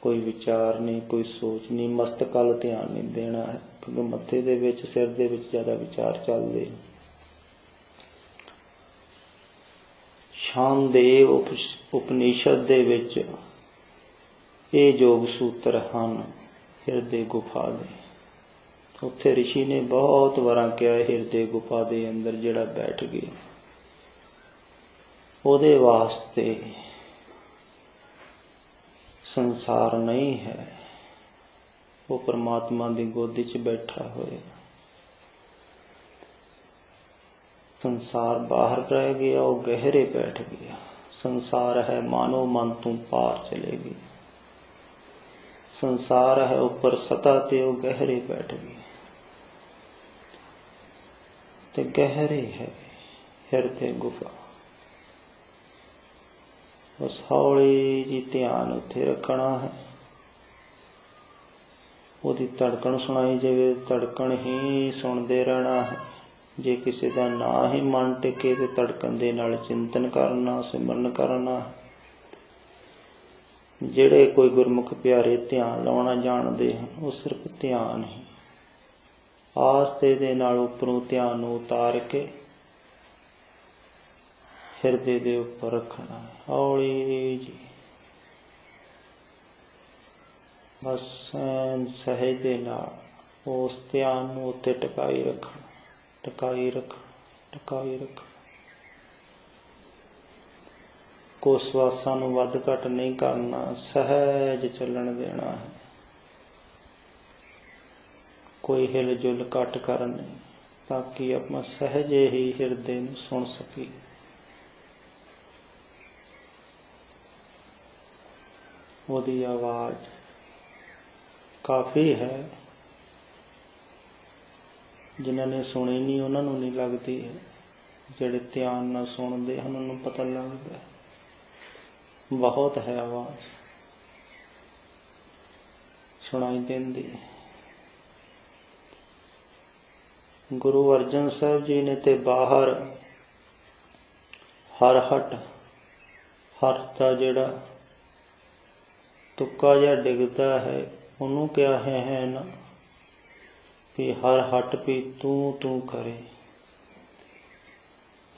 कोई विचार नहीं, कोई सोच नहीं, मस्तक वल ध्यान नहीं देना है, क्योंकि मत्थे दे विच सिर दे विच ज़्यादा विचार चलते। शामदेव उपनिषद दे विच ये योग सूत्र हैं हिरदे गुफा दे। उत्थे ऋषि ने बहुत बार कहा हिरदे गुफा दे अंदर जिहड़ा बैठ गया उहदे वास्ते संसार नहीं है, वो परमात्मा की गोदी च बैठा होए। संसार बाहर रह गया, वो गहरे बैठ गया। संसार है मानो मन तू पार चले गई, संसार है ऊपर सतह ते, वो गहरे बैठ गए। ते गहरे है हिरदे गुफा। बस हौली जी ध्यान उत्थे रखना है। उसकी धड़कन सुनाई जाए, धड़कन ही सुनते रहना है। जे किसी का ना ही मन टिके तो धड़कन दे नाल चिंतन करना, सिमरन करना है। ਜਿਹੜੇ कोई गुरमुख प्यारे ध्यान लाउणा जाणदे हैं, वो सिर्फ ध्यान ही आस्ते दे नाल उपरों ध्यान नूं उतार के हिरदे दे उपर रखना है, हौली जी। बस सहज दे नाल उस ध्यान नूं उत्ते टकाई रखना, टकाई रखना, टकाई रखना। को श्वासां नूं वध घट नहीं करना, सहज चलन देना है। कोई हिल जुल घट कर नहीं, ताकि अपना सहज ही हिरदे नूं सुन सकी। ओदी आवाज काफ़ी है, जिन्हां ने सुनी नहीं उन्हां नूं नहीं लगती है, जिहड़े ध्यान नाल सुनदे हैं उन्हां नूं पता लगदा है। बहुत है आवाज सुनाई देंदी। गुरु अर्जन साहब जी ने ते बाहर हर हट हर दा जिहड़ा तुक्का जिहा डिगदा है उन्होंने क्या है ना कि हर हट भी तू तू करे।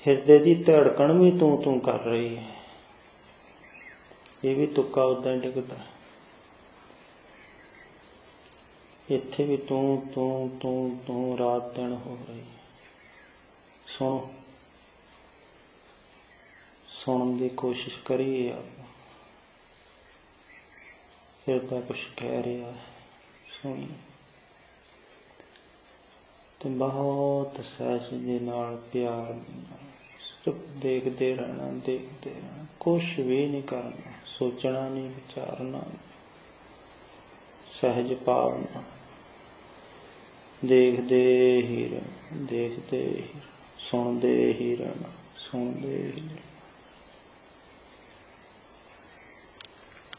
हिरदे की धड़कन भी तू तू कर रही है, ये भी तुक्का उदा डिगदा। इत्थे भी तू तू तू तू रात दिन हो रही। सुनो, सुनने की कोशिश करिए। आप हिरदा कुछ कह रहा है, सुनिए। तो बहुत सहज दे नाल प्यार सिर्फ देखते रहना, देखते रहना, कुछ भी नहीं करना, सोचना नहीं, विचारना नहीं, सहज भावना देखते ही रहना, देखते ही, सुनते ही रहना, सुनते ही रहना।